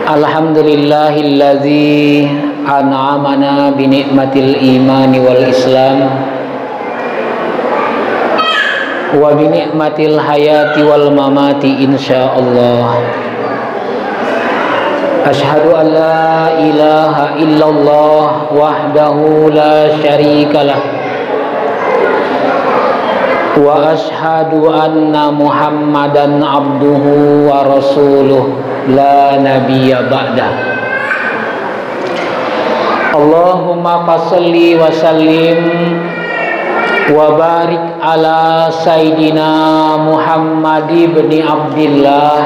Alhamdulillahilladzi an'amana bi ni'matil imani wal islam wa bi ni'matil hayati wal mamati insyaallah. Asyhadu an la ilaha illallah wahdahu la syarikalah wa asyhadu anna Muhammadan abduhu wa rasuluh la nabiyya ba'dah. Allahumma fasholli wa sallim wa barik ala sayyidina Muhammad ibn Abdillah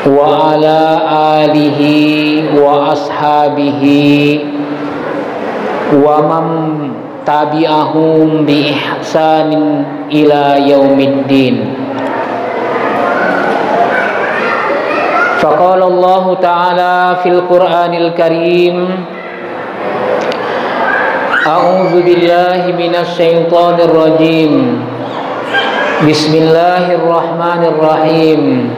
wa ala alihi wa ashabihi wa man tabi'ahum bi ihsanin ila yaumiddin. Faqala Allah Ta'ala fil Qur'anil Karim, A'udzu billahi minasy syaithanir rajim. Bismillahirrahmanirrahim.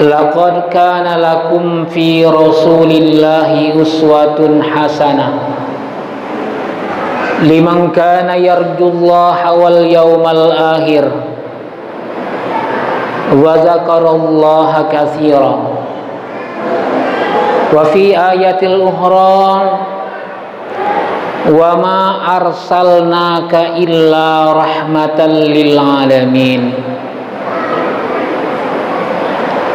Laqad kana lakum fi Rasulillahi uswatun hasanah liman kana yarjullaha wal yawmal akhir wa dzakarallaha katsiran. Wa fi ayatil ukhra wa ma arsalnaka illa rahmatan lil alamin.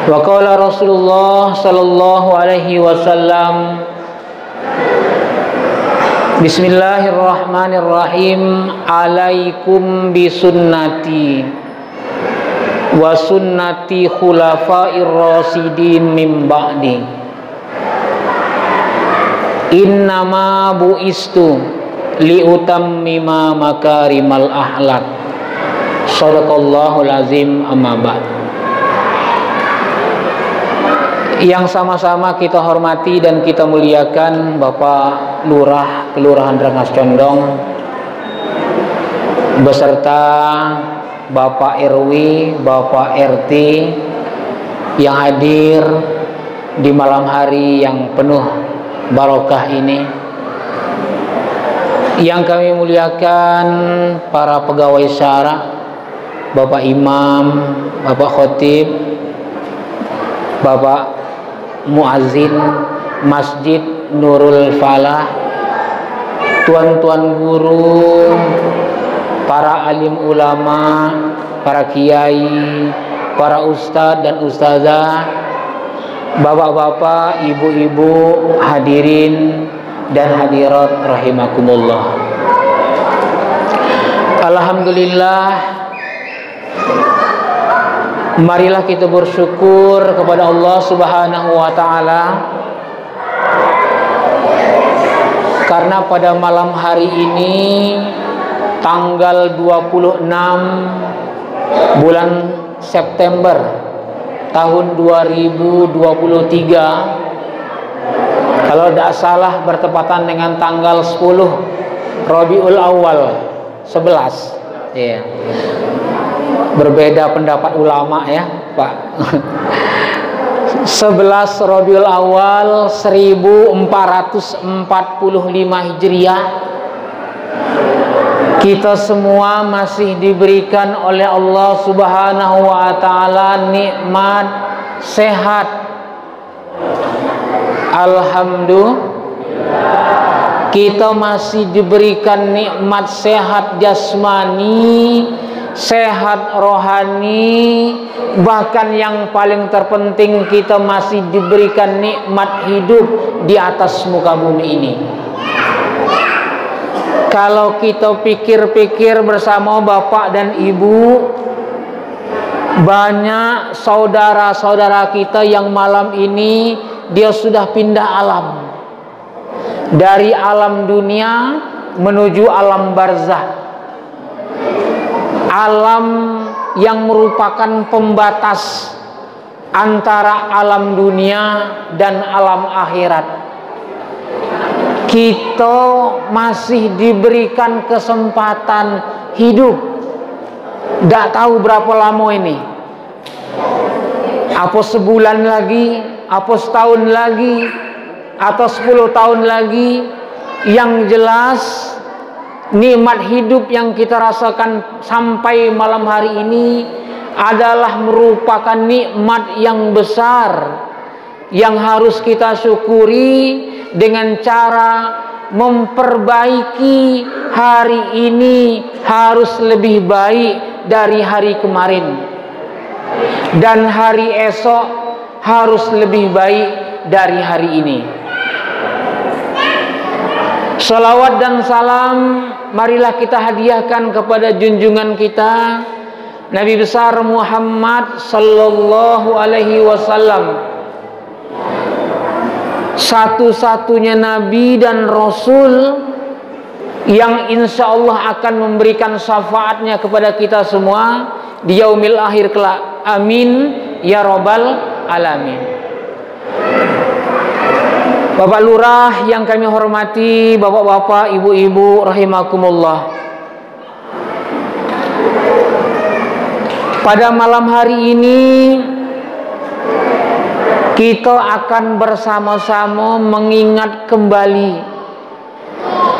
Wa qala Rasulullah sallallahu alaihi wasallam, Bismillahirrahmanirrahim. Alaikum bisunnati wa sunnati khulafair rasidin min ba'di. Innama bu'istu liutammima makarimal akhlaq. Shadaqallahul azim. Amma ba'd. Yang sama-sama kita hormati dan kita muliakan Bapak Lurah Kelurahan Rengas Condong beserta Bapak RW, Bapak RT yang hadir di malam hari yang penuh barokah ini. Yang kami muliakan para pegawai syara, Bapak Imam, Bapak Khotib, Bapak Muazzin Masjid Nurul Falah, tuan-tuan guru, para alim ulama, para kiai, para ustadz dan ustazah, bapak-bapak, ibu-ibu, hadirin dan hadirat rahimakumullah. Alhamdulillah, marilah kita bersyukur kepada Allah Subhanahu wa Ta'ala, karena pada malam hari ini tanggal 26 bulan September tahun 2023, kalau tidak salah bertepatan dengan tanggal 10 Rabiul Awal 11 ya. Berbeda pendapat ulama ya Pak. 11 Rabiul Awal 1445 Hijriah, kita semua masih diberikan oleh Allah Subhanahu wa Ta'ala nikmat sehat. Alhamdulillah, kita masih diberikan nikmat sehat jasmani, sehat rohani, bahkan yang paling terpenting kita masih diberikan nikmat hidup di atas muka bumi ini. Kalau kita pikir-pikir bersama bapak dan ibu, banyak saudara-saudara kita yang malam ini dia sudah pindah alam, dari alam dunia menuju alam barzah, alam yang merupakan pembatas antara alam dunia dan alam akhirat. Kita masih diberikan kesempatan hidup Tidak tahu berapa lama ini. Apa sebulan lagi, apa setahun lagi, atau 10 tahun lagi. Yang jelas nikmat hidup yang kita rasakan sampai malam hari ini adalah merupakan nikmat yang besar yang harus kita syukuri dengan cara memperbaiki hari ini harus lebih baik dari hari kemarin, dan hari esok harus lebih baik dari hari ini. Salawat dan salam marilah kita hadiahkan kepada junjungan kita Nabi besar Muhammad sallallahu alaihi wasallam, satu-satunya nabi dan rasul yang insya Allah akan memberikan syafaatnya kepada kita semua di yaumil akhir kelak. Amin ya rabbal alamin. Bapak Lurah yang kami hormati, bapak-bapak, ibu-ibu rahimakumullah. Pada malam hari ini kita akan bersama-sama mengingat kembali,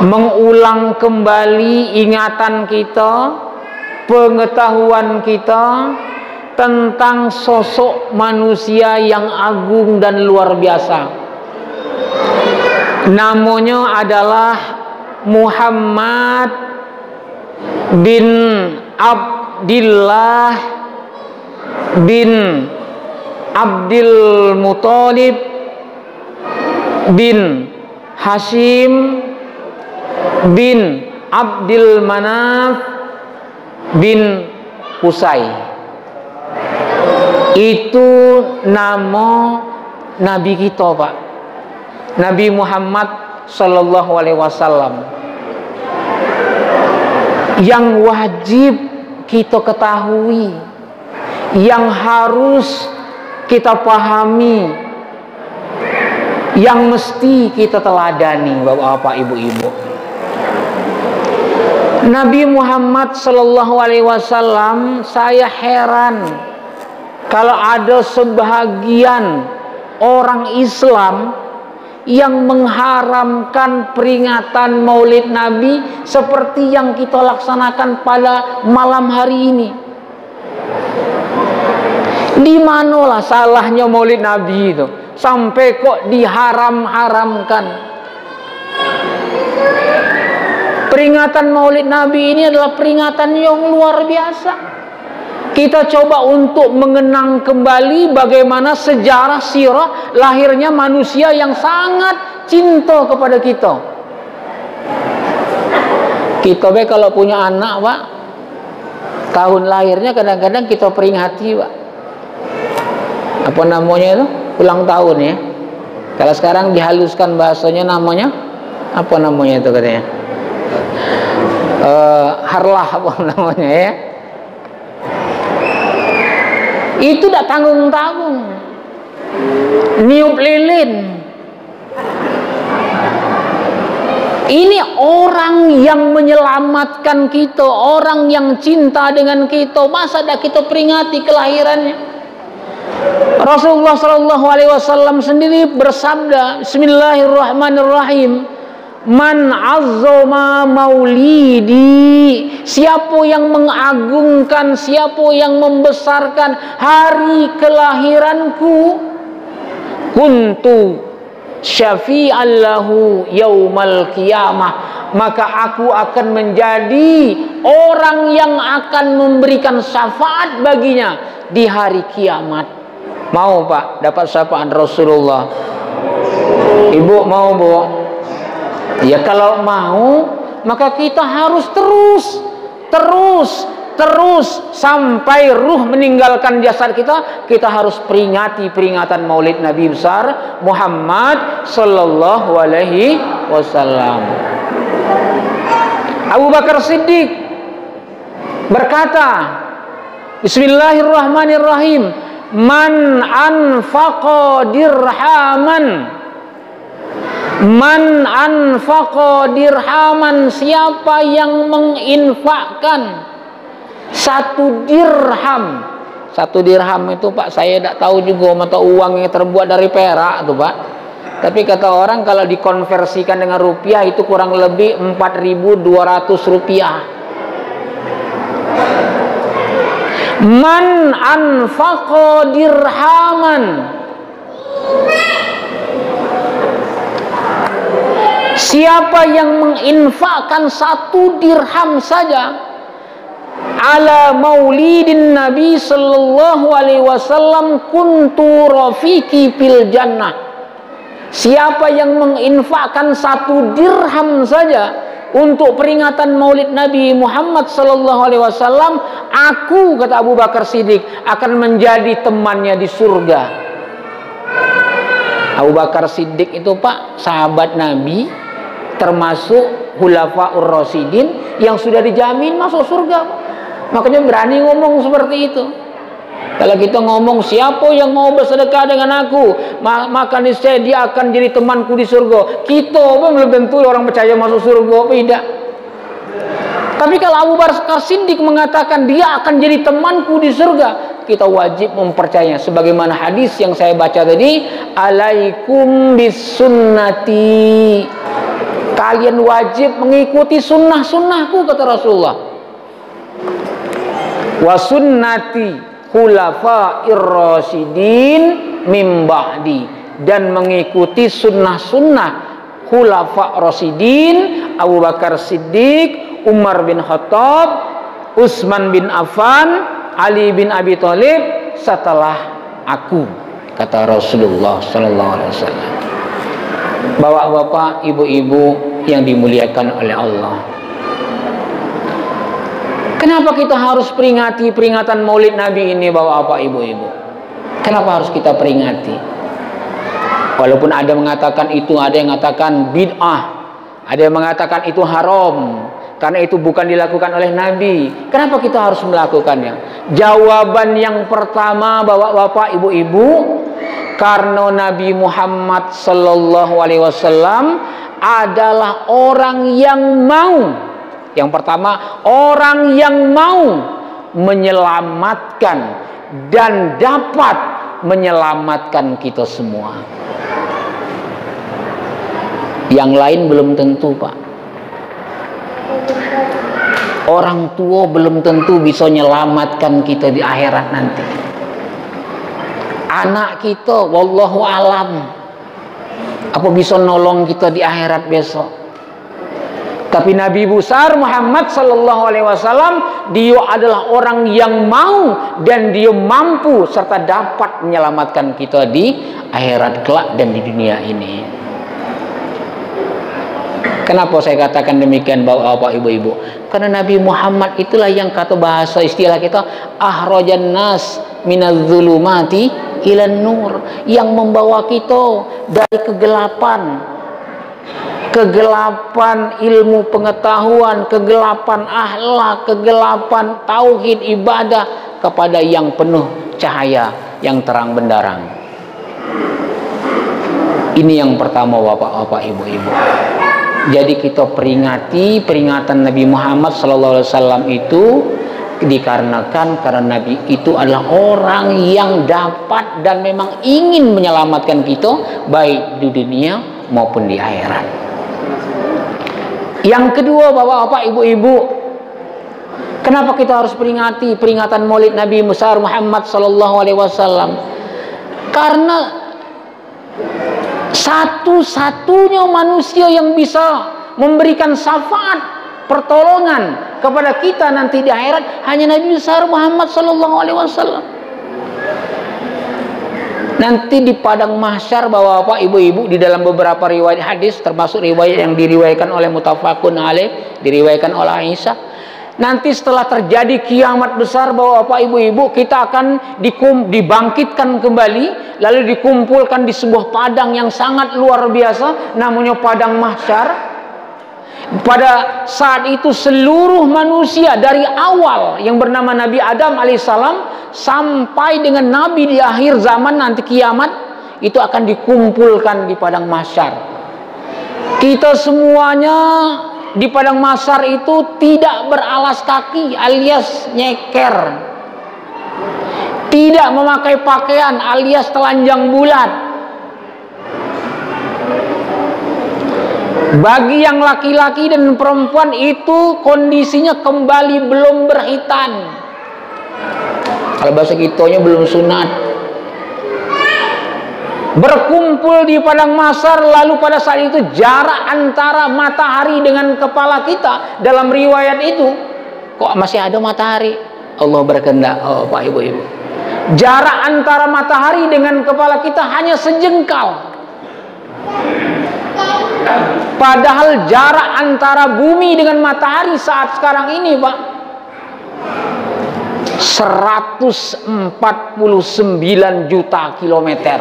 mengulang kembali ingatan kita, pengetahuan kita tentang sosok manusia yang agung dan luar biasa. Namanya adalah Muhammad bin Abdillah bin Abdul Muthalib bin Hashim bin Abdul Manaf bin Qusay. Itu nama Nabi kita, Pak. Nabi Muhammad sallallahu alaihi wasallam. Yang wajib kita ketahui, yang harus kita pahami, yang mesti kita teladani, bapak-bapak, ibu-ibu. Nabi Muhammad sallallahu alaihi wasallam, saya heran kalau ada sebahagian orang Islam yang mengharamkan peringatan Maulid Nabi seperti yang kita laksanakan pada malam hari ini. Di manalah salahnya Maulid Nabi itu sampai kok diharam-haramkan? Peringatan Maulid Nabi ini adalah peringatan yang luar biasa. Kita coba untuk mengenang kembali bagaimana sejarah sirah lahirnya manusia yang sangat cinta kepada kita. Kita kalau punya anak, Pak, tahun lahirnya kadang-kadang kita peringati, Pak. Apa namanya itu? Ulang tahun ya. Kalau sekarang dihaluskan bahasanya namanya apa namanya itu katanya? Harlah apa namanya ya? Itu tidak tanggung-tanggung, niup lilin. Ini orang yang menyelamatkan kita, orang yang cinta dengan kita, masa tidak kita peringati kelahirannya? Rasulullah Shallallahu Alaihi Wasallam sendiri bersabda, Bismillahirrahmanirrahim. Man azzama maulidi, siapa yang mengagungkan, siapa yang membesarkan hari kelahiranku, kuntu syafi'an lahu yaumal qiyamah, maka aku akan menjadi orang yang akan memberikan syafaat baginya di hari kiamat. Mau, Pak, dapat syafaat Rasulullah? Ibu mau, Bu? Ya kalau mau, maka kita harus terus sampai ruh meninggalkan jasad kita. Kita harus peringati peringatan Maulid Nabi besar Muhammad sallallahu alaihi wasallam. Abu Bakar Siddiq berkata, Bismillahirrahmanirrahim. Man anfaqa dirhaman, man anfaqa dirhaman, siapa yang menginfakkan 1 dirham. 1 dirham itu Pak, saya tidak tahu juga mata uang yang terbuat dari perak tuh Pak. Tapi kata orang kalau dikonversikan dengan rupiah itu kurang lebih 4.200 rupiah. Man anfaqa dirhaman, siapa yang menginfakkan 1 dirham saja ala maulidin Nabi sallallahu alaihi wasallam kuntu rafiqi fil jannah. Siapa yang menginfakkan 1 dirham saja untuk peringatan maulid Nabi Muhammad sallallahu alaihi wasallam, aku, kata Abu Bakar Siddiq, akan menjadi temannya di surga. Abu Bakar Siddiq itu Pak, sahabat Nabi, termasuk Khulafaur Rasyidin yang sudah dijamin masuk surga. Makanya berani ngomong seperti itu. Kalau kita ngomong siapa yang mau bersedekah dengan aku, maka niscaya dia akan jadi temanku di surga. Kita belum tentu orang percaya masuk surga, tidak. Tapi kalau Abu Bakar Siddiq mengatakan dia akan jadi temanku di surga, kita wajib mempercayainya. Sebagaimana hadis yang saya baca tadi, alaikum bisunnati, kalian wajib mengikuti sunnah-sunnahku, kata Rasulullah. Wa sunnati khulafa'ir rasyidin min ba'di, dan mengikuti sunnah-sunnah khulafa' rasyidin, Abu Bakar Siddiq, Umar bin Khattab, Utsman bin Affan, Ali bin Abi Thalib setelah aku, kata Rasulullah sallallahu alaihi wasallam. Bapak-bapak, ibu-ibu yang dimuliakan oleh Allah, kenapa kita harus peringati peringatan maulid Nabi ini, bapak-bapak, ibu-ibu? Kenapa harus kita peringati? Walaupun ada yang mengatakan itu, ada yang mengatakan bid'ah, ada yang mengatakan itu haram, karena itu bukan dilakukan oleh Nabi. Kenapa kita harus melakukannya? Jawaban yang pertama, bapak-bapak, ibu-ibu, karena Nabi Muhammad sallallahu alaihi wasallam adalah orang yang mau, yang pertama, orang yang mau menyelamatkan dan dapat menyelamatkan kita semua. Yang lain belum tentu, Pak. Orang tua belum tentu bisa menyelamatkan kita di akhirat nanti. Anak kita, wallahu alam, apa bisa nolong kita di akhirat besok. Tapi Nabi besar Muhammad sallallahu alaihi wasallam, dia adalah orang yang mau dan dia mampu serta dapat menyelamatkan kita di akhirat kelak dan di dunia ini. Kenapa saya katakan demikian, bapak-bapak, ibu-ibu? Karena Nabi Muhammad itulah yang, kata bahasa istilah kita, ahrajan nas minadz-dzulumati ilan nur, yang membawa kita dari kegelapan ilmu pengetahuan, kegelapan akhlak, kegelapan tauhid ibadah, kepada yang penuh cahaya, yang terang benderang. Ini yang pertama, bapak-bapak, ibu-ibu. Jadi kita peringati peringatan Nabi Muhammad SAW itu dikarenakan karena Nabi itu adalah orang yang dapat dan memang ingin menyelamatkan kita baik di dunia maupun di akhirat. Yang kedua, bapak-bapak, ibu-ibu, kenapa kita harus peringati peringatan Maulid Nabi besar Muhammad SAW? Karena satu-satunya manusia yang bisa memberikan syafaat pertolongan kepada kita nanti di akhirat hanya Nabi besar Muhammad SAW. Nanti di padang mahsyar, bapak-bapak, ibu-ibu, di dalam beberapa riwayat hadis, termasuk riwayat yang diriwayatkan oleh muttafaqun alaih, diriwayatkan oleh Aisyah, nanti setelah terjadi kiamat besar, bapak-bapak, ibu-ibu, kita akan dibangkitkan kembali, lalu dikumpulkan di sebuah padang yang sangat luar biasa, namanya padang mahsyar. Pada saat itu seluruh manusia dari awal yang bernama Nabi Adam alaihissalam sampai dengan Nabi di akhir zaman nanti kiamat, itu akan dikumpulkan di padang mahsyar. Kita semuanya di padang mahsyar itu tidak beralas kaki alias nyeker, tidak memakai pakaian alias telanjang bulat. Bagi yang laki-laki dan perempuan itu kondisinya kembali belum berhitan. Kalau bahasa kitonya belum sunat. Berkumpul di padang mahsyar, lalu pada saat itu jarak antara matahari dengan kepala kita, dalam riwayat itu kok masih ada matahari? Allah berkehendak. Oh Pak Ibu-ibu, jarak antara matahari dengan kepala kita hanya sejengkal. Padahal jarak antara bumi dengan matahari saat sekarang ini, Pak, 149 juta kilometer.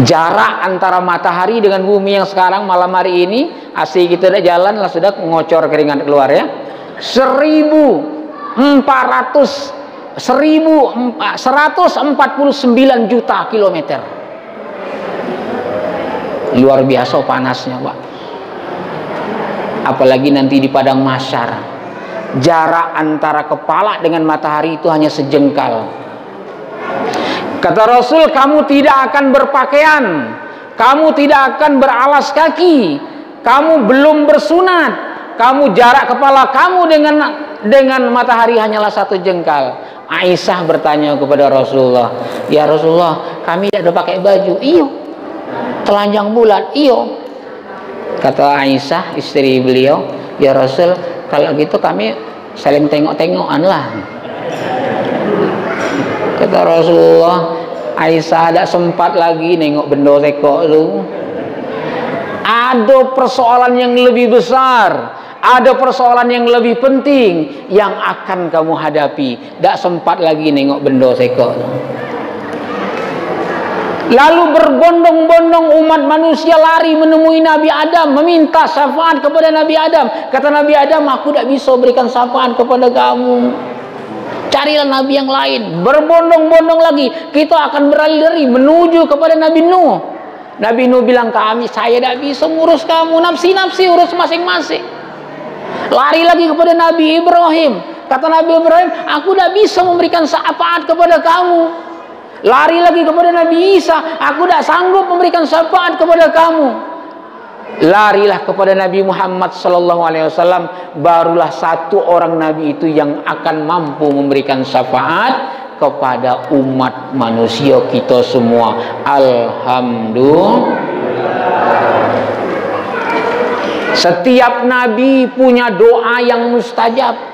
Jarak antara matahari dengan bumi yang sekarang malam hari ini, asli kita udah jalan lah sudah ngocor keringat keluar ya. 149 juta kilometer. Luar biasa panasnya, Pak. Apalagi nanti di padang mahsyar, jarak antara kepala dengan matahari itu hanya sejengkal. Kata Rasul, kamu tidak akan berpakaian, kamu tidak akan beralas kaki, kamu belum bersunat, kamu jarak kepala kamu dengan matahari hanyalah satu jengkal. Aisyah bertanya kepada Rasulullah, ya Rasulullah, kami tidak ada pakai baju. Iyo, telanjang bulat. Iyo. Kata Aisyah istri beliau, ya Rasul, kalau gitu kami saling tengok-tengokan lah. Kata Rasulullah, Aisyah tidak sempat lagi nengok benda sekok itu. Ada persoalan yang lebih besar, ada persoalan yang lebih penting yang akan kamu hadapi. Tidak sempat lagi nengok benda sekok itu. Lalu berbondong-bondong umat manusia lari menemui Nabi Adam, meminta syafaat kepada Nabi Adam. Kata Nabi Adam, aku tidak bisa berikan syafaat kepada kamu, carilah Nabi yang lain. Berbondong-bondong lagi, kita akan berlari menuju kepada Nabi Nuh. Nabi Nuh bilang, saya tidak bisa ngurus kamu, nafsi-nafsi urus masing-masing. Lari lagi kepada Nabi Ibrahim. Kata Nabi Ibrahim, aku tidak bisa memberikan syafaat kepada kamu. Lari lagi kepada Nabi Isa, aku tidak sanggup memberikan syafaat kepada kamu. Larilah kepada Nabi Muhammad SAW, barulah satu orang Nabi itu yang akan mampu memberikan syafaat kepada umat manusia kita semua. Alhamdulillah. Setiap Nabi punya doa yang mustajab.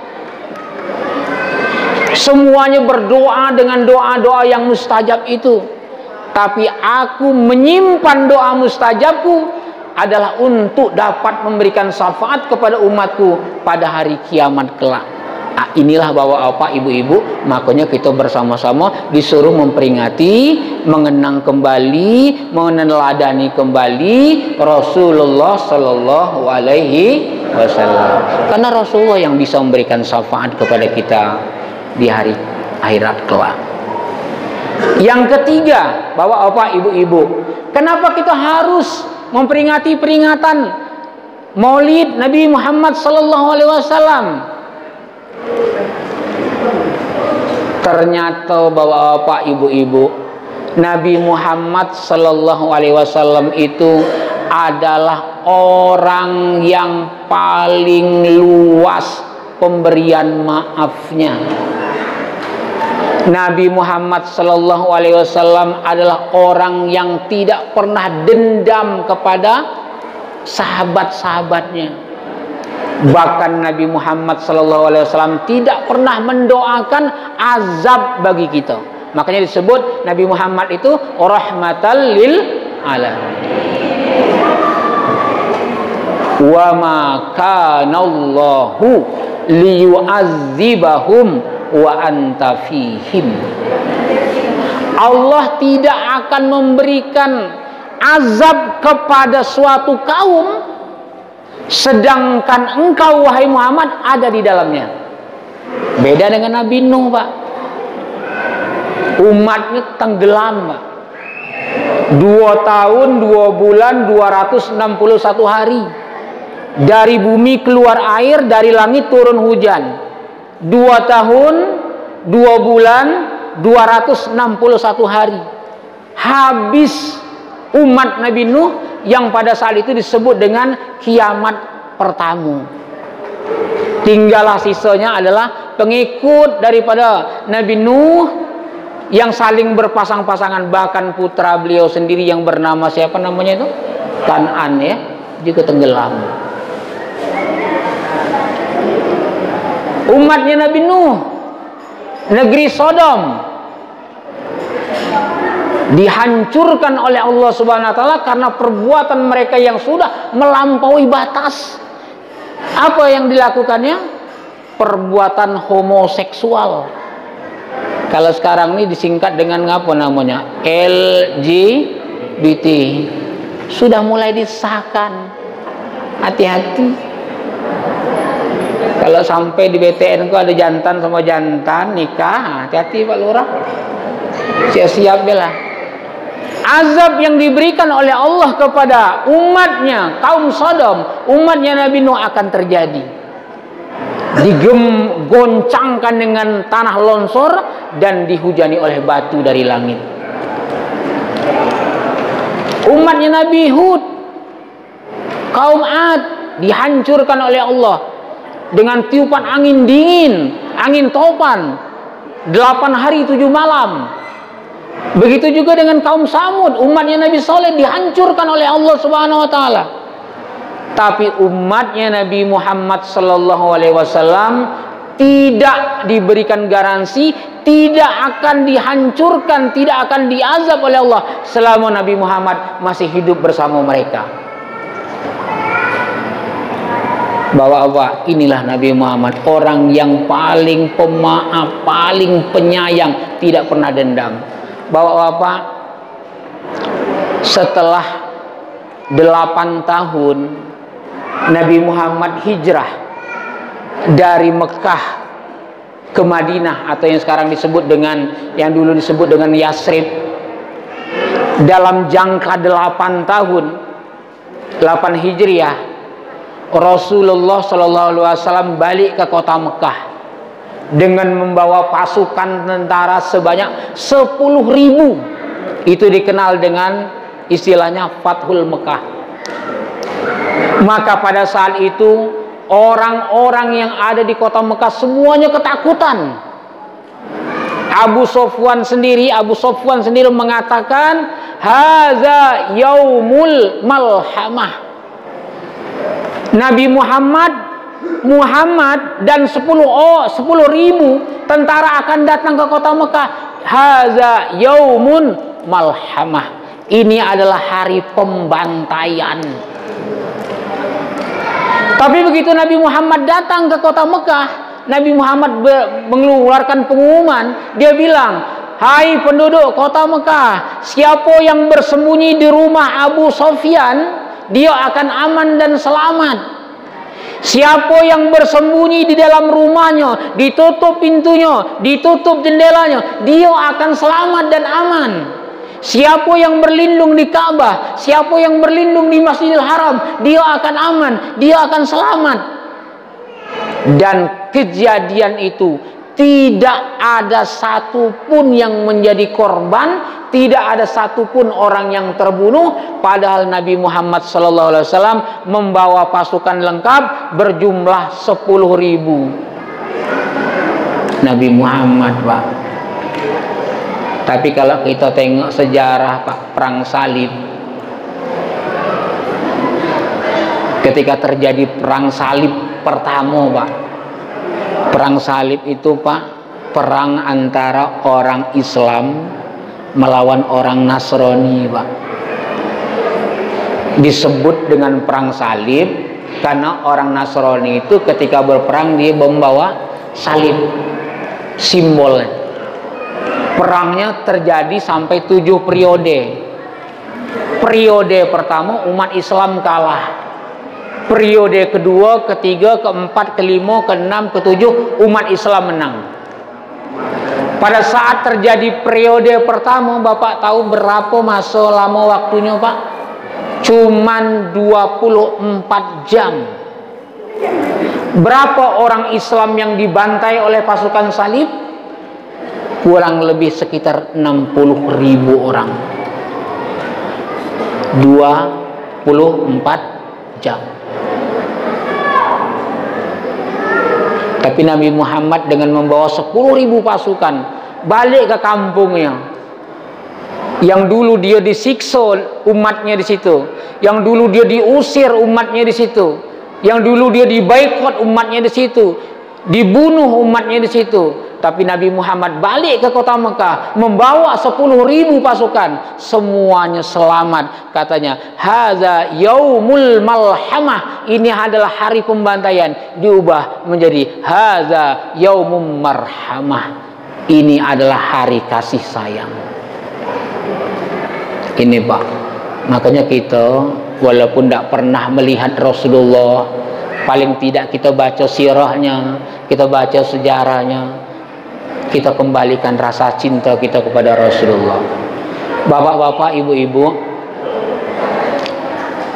Semuanya berdoa dengan doa-doa yang mustajab itu. Tapi aku menyimpan doa mustajabku adalah untuk dapat memberikan syafaat kepada umatku pada hari kiamat kelak. Inilah bapak-bapak, ibu-ibu, makanya kita bersama-sama disuruh memperingati, mengenang kembali, meneladani kembali Rasulullah Sallallahu Alaihi Wasallam. Karena Rasulullah yang bisa memberikan syafaat kepada kita di hari akhirat kelak. Yang ketiga, bapak-bapak, ibu-ibu, kenapa kita harus memperingati peringatan Maulid Nabi Muhammad Sallallahu Alaihi Wasallam? Ternyata bapak-bapak, ibu-ibu, Nabi Muhammad Sallallahu Alaihi Wasallam itu adalah orang yang paling luas pemberian maafnya. Nabi Muhammad Sallallahu Alaihi Wasallam adalah orang yang tidak pernah dendam kepada sahabat-sahabatnya. Bahkan Nabi Muhammad Sallallahu Alaihi Wasallam tidak pernah mendoakan azab bagi kita. Makanya disebut Nabi Muhammad itu rahmatan lil alamin. Wa ma kana Allahu liyu'adzibahum wa anta fihim. Allah tidak akan memberikan azab kepada suatu kaum sedangkan engkau wahai Muhammad ada di dalamnya. Beda dengan Nabi Nuh, Pak. Umatnya tenggelam, Pak. 2 tahun 2 bulan 261 hari. Dari bumi keluar air, dari langit turun hujan. 2 tahun 2 bulan 261 hari. Habis umat Nabi Nuh yang pada saat itu disebut dengan kiamat pertama. Tinggallah sisanya adalah pengikut daripada Nabi Nuh yang saling berpasang-pasangan. Bahkan putra beliau sendiri yang bernama siapa namanya itu? Kan'an ya, juga tenggelam. Umatnya Nabi Nuh, negeri Sodom, dihancurkan oleh Allah Subhanahu wa taala karena perbuatan mereka yang sudah melampaui batas. Apa yang dilakukannya? Perbuatan homoseksual. Kalau sekarang ini disingkat dengan apa namanya? LGBT. Sudah mulai disahkan. Hati-hati. Kalau sampai di BTN ku ada jantan sama jantan nikah, hati-hati Pak Lurah. Siap-siap bela. Azab yang diberikan oleh Allah kepada umatnya, kaum Sodom, umatnya Nabi Nuh akan terjadi. Digoncangkan dengan tanah longsor dan dihujani oleh batu dari langit. Umatnya Nabi Hud, kaum Ad, dihancurkan oleh Allah dengan tiupan angin dingin, angin topan, 8 hari 7 malam. Begitu juga dengan kaum Samud, umatnya Nabi Saleh dihancurkan oleh Allah Subhanahu wa taala. Tapi umatnya Nabi Muhammad sallallahu alaihi wasallam tidak diberikan garansi, tidak akan dihancurkan, tidak akan diazab oleh Allah selama Nabi Muhammad masih hidup bersama mereka. Bahwa apa? Inilah Nabi Muhammad, orang yang paling pemaaf, paling penyayang, tidak pernah dendam. Bahwa apa? Setelah 8 tahun Nabi Muhammad hijrah dari Mekah ke Madinah, atau yang sekarang disebut dengan, yang dulu disebut dengan Yasrib, dalam jangka 8 tahun 8 Hijriah, Rasulullah SAW balik ke kota Mekah dengan membawa pasukan tentara sebanyak 10.000. Itu dikenal dengan istilahnya Fathul Mekah. Maka pada saat itu orang-orang yang ada di kota Mekah semuanya ketakutan. Abu Sofwan sendiri mengatakan, haza yaumul malhamah. Nabi Muhammad dan 10.000 tentara akan datang ke kota Mekah. Haza yaumun malhamah. Ini adalah hari pembantaian. Tapi begitu Nabi Muhammad datang ke kota Mekah, Nabi Muhammad mengeluarkan pengumuman. Dia bilang, hai penduduk kota Mekah, siapa yang bersembunyi di rumah Abu Sofyan, dia akan aman dan selamat. Siapa yang bersembunyi di dalam rumahnya, ditutup pintunya, ditutup jendelanya, dia akan selamat dan aman. Siapa yang berlindung di Ka'bah, siapa yang berlindung di Masjidil Haram, dia akan aman, dia akan selamat. Dan kejadian itu tidak ada satupun yang menjadi korban, tidak ada satupun orang yang terbunuh, padahal Nabi Muhammad SAW membawa pasukan lengkap berjumlah 10.000. Nabi Muhammad, Pak. Tapi kalau kita tengok sejarah, Pak, perang salib, ketika terjadi perang salib pertama, Pak, perang salib itu, Pak, perang antara orang Islam melawan orang Nasrani, Pak. Disebut dengan perang salib karena orang Nasrani itu ketika berperang dia membawa salib, simbolnya. Perangnya terjadi sampai 7 periode. Periode pertama umat Islam kalah. Periode kedua, ketiga, keempat, kelima, keenam, ketujuh umat Islam menang. Pada saat terjadi periode pertama, Bapak tahu berapa masa lama waktunya, Pak? Cuman 24 jam. Berapa orang Islam yang dibantai oleh pasukan salib? Kurang lebih sekitar 60.000 orang. 24 jam. Tapi Nabi Muhammad dengan membawa 10.000 pasukan balik ke kampungnya. Yang dulu dia disiksa umatnya di situ, yang dulu dia diusir umatnya di situ, yang dulu dia diboikot umatnya di situ, dibunuh umatnya di situ. Tapi Nabi Muhammad balik ke kota Mekah membawa 10.000 pasukan, semuanya selamat. Katanya, hadza yaumul malhamah, ini adalah hari pembantaian, diubah menjadi hadza yaumum marhamah, ini adalah hari kasih sayang. Ini Pak, makanya kita walaupun tidak pernah melihat Rasulullah, paling tidak kita baca sirahnya, kita baca sejarahnya, kita kembalikan rasa cinta kita kepada Rasulullah. Bapak-bapak, ibu-ibu,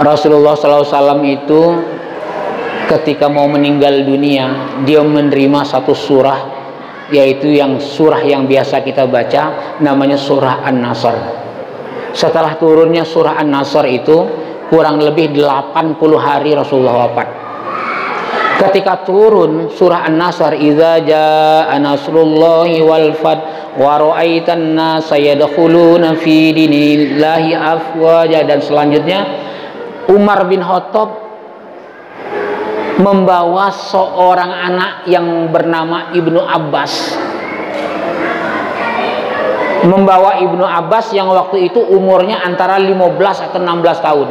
Rasulullah SAW itu ketika mau meninggal dunia, dia menerima satu surah, yaitu yang surah yang biasa kita baca, namanya surah An-Nasr. Setelah turunnya surah An-Nasr itu kurang lebih 80 hari Rasulullah wafat. Ketika turun surah An-Nasr, idza jaa nasrullahi wal fath wa ra'aitan nasa yadkhuluna fi dinillahi afwaja, dan selanjutnya Umar bin Khattab membawa seorang anak yang bernama Ibnu Abbas. Membawa Ibnu Abbas yang waktu itu umurnya antara 15 atau 16 tahun.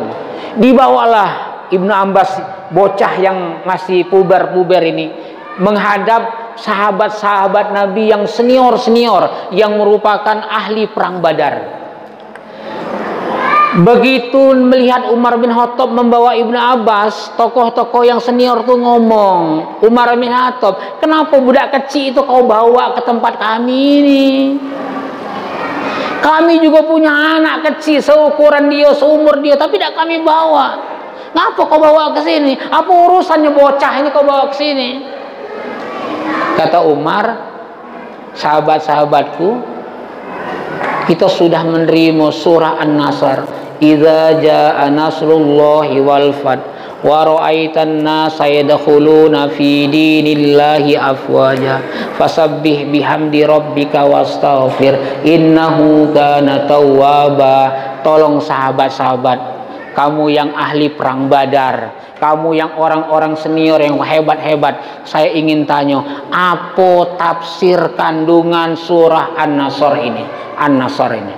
Dibawalah Ibnu Abbas, bocah yang masih puber-puber ini, menghadap sahabat-sahabat Nabi yang senior-senior yang merupakan ahli perang Badar. Begitu melihat Umar bin Khattab membawa Ibnu Abbas, tokoh-tokoh yang senior tuh ngomong, Umar bin Khattab, kenapa budak kecil itu kau bawa ke tempat kami ini? Kami juga punya anak kecil seukuran dia, seumur dia, tapi tidak kami bawa. Ngapa kau bawa ke sini? Apa urusannya bocah ini kau bawa ke sini? Kata Umar, sahabat-sahabatku, kita sudah menerima surah An-Nasr. Idza jaa nasrullahi wal fath wa ra'aitan nasa yadkhuluna fi dinillahi afwaja fasabbih bihamdi rabbika wastaghfir innahu kana tawwaba. Tolong sahabat-sahabat, kamu yang ahli perang Badar, kamu yang orang-orang senior yang hebat-hebat, saya ingin tanya, apa tafsir kandungan surah An-Nasr ini? An-Nasr ini.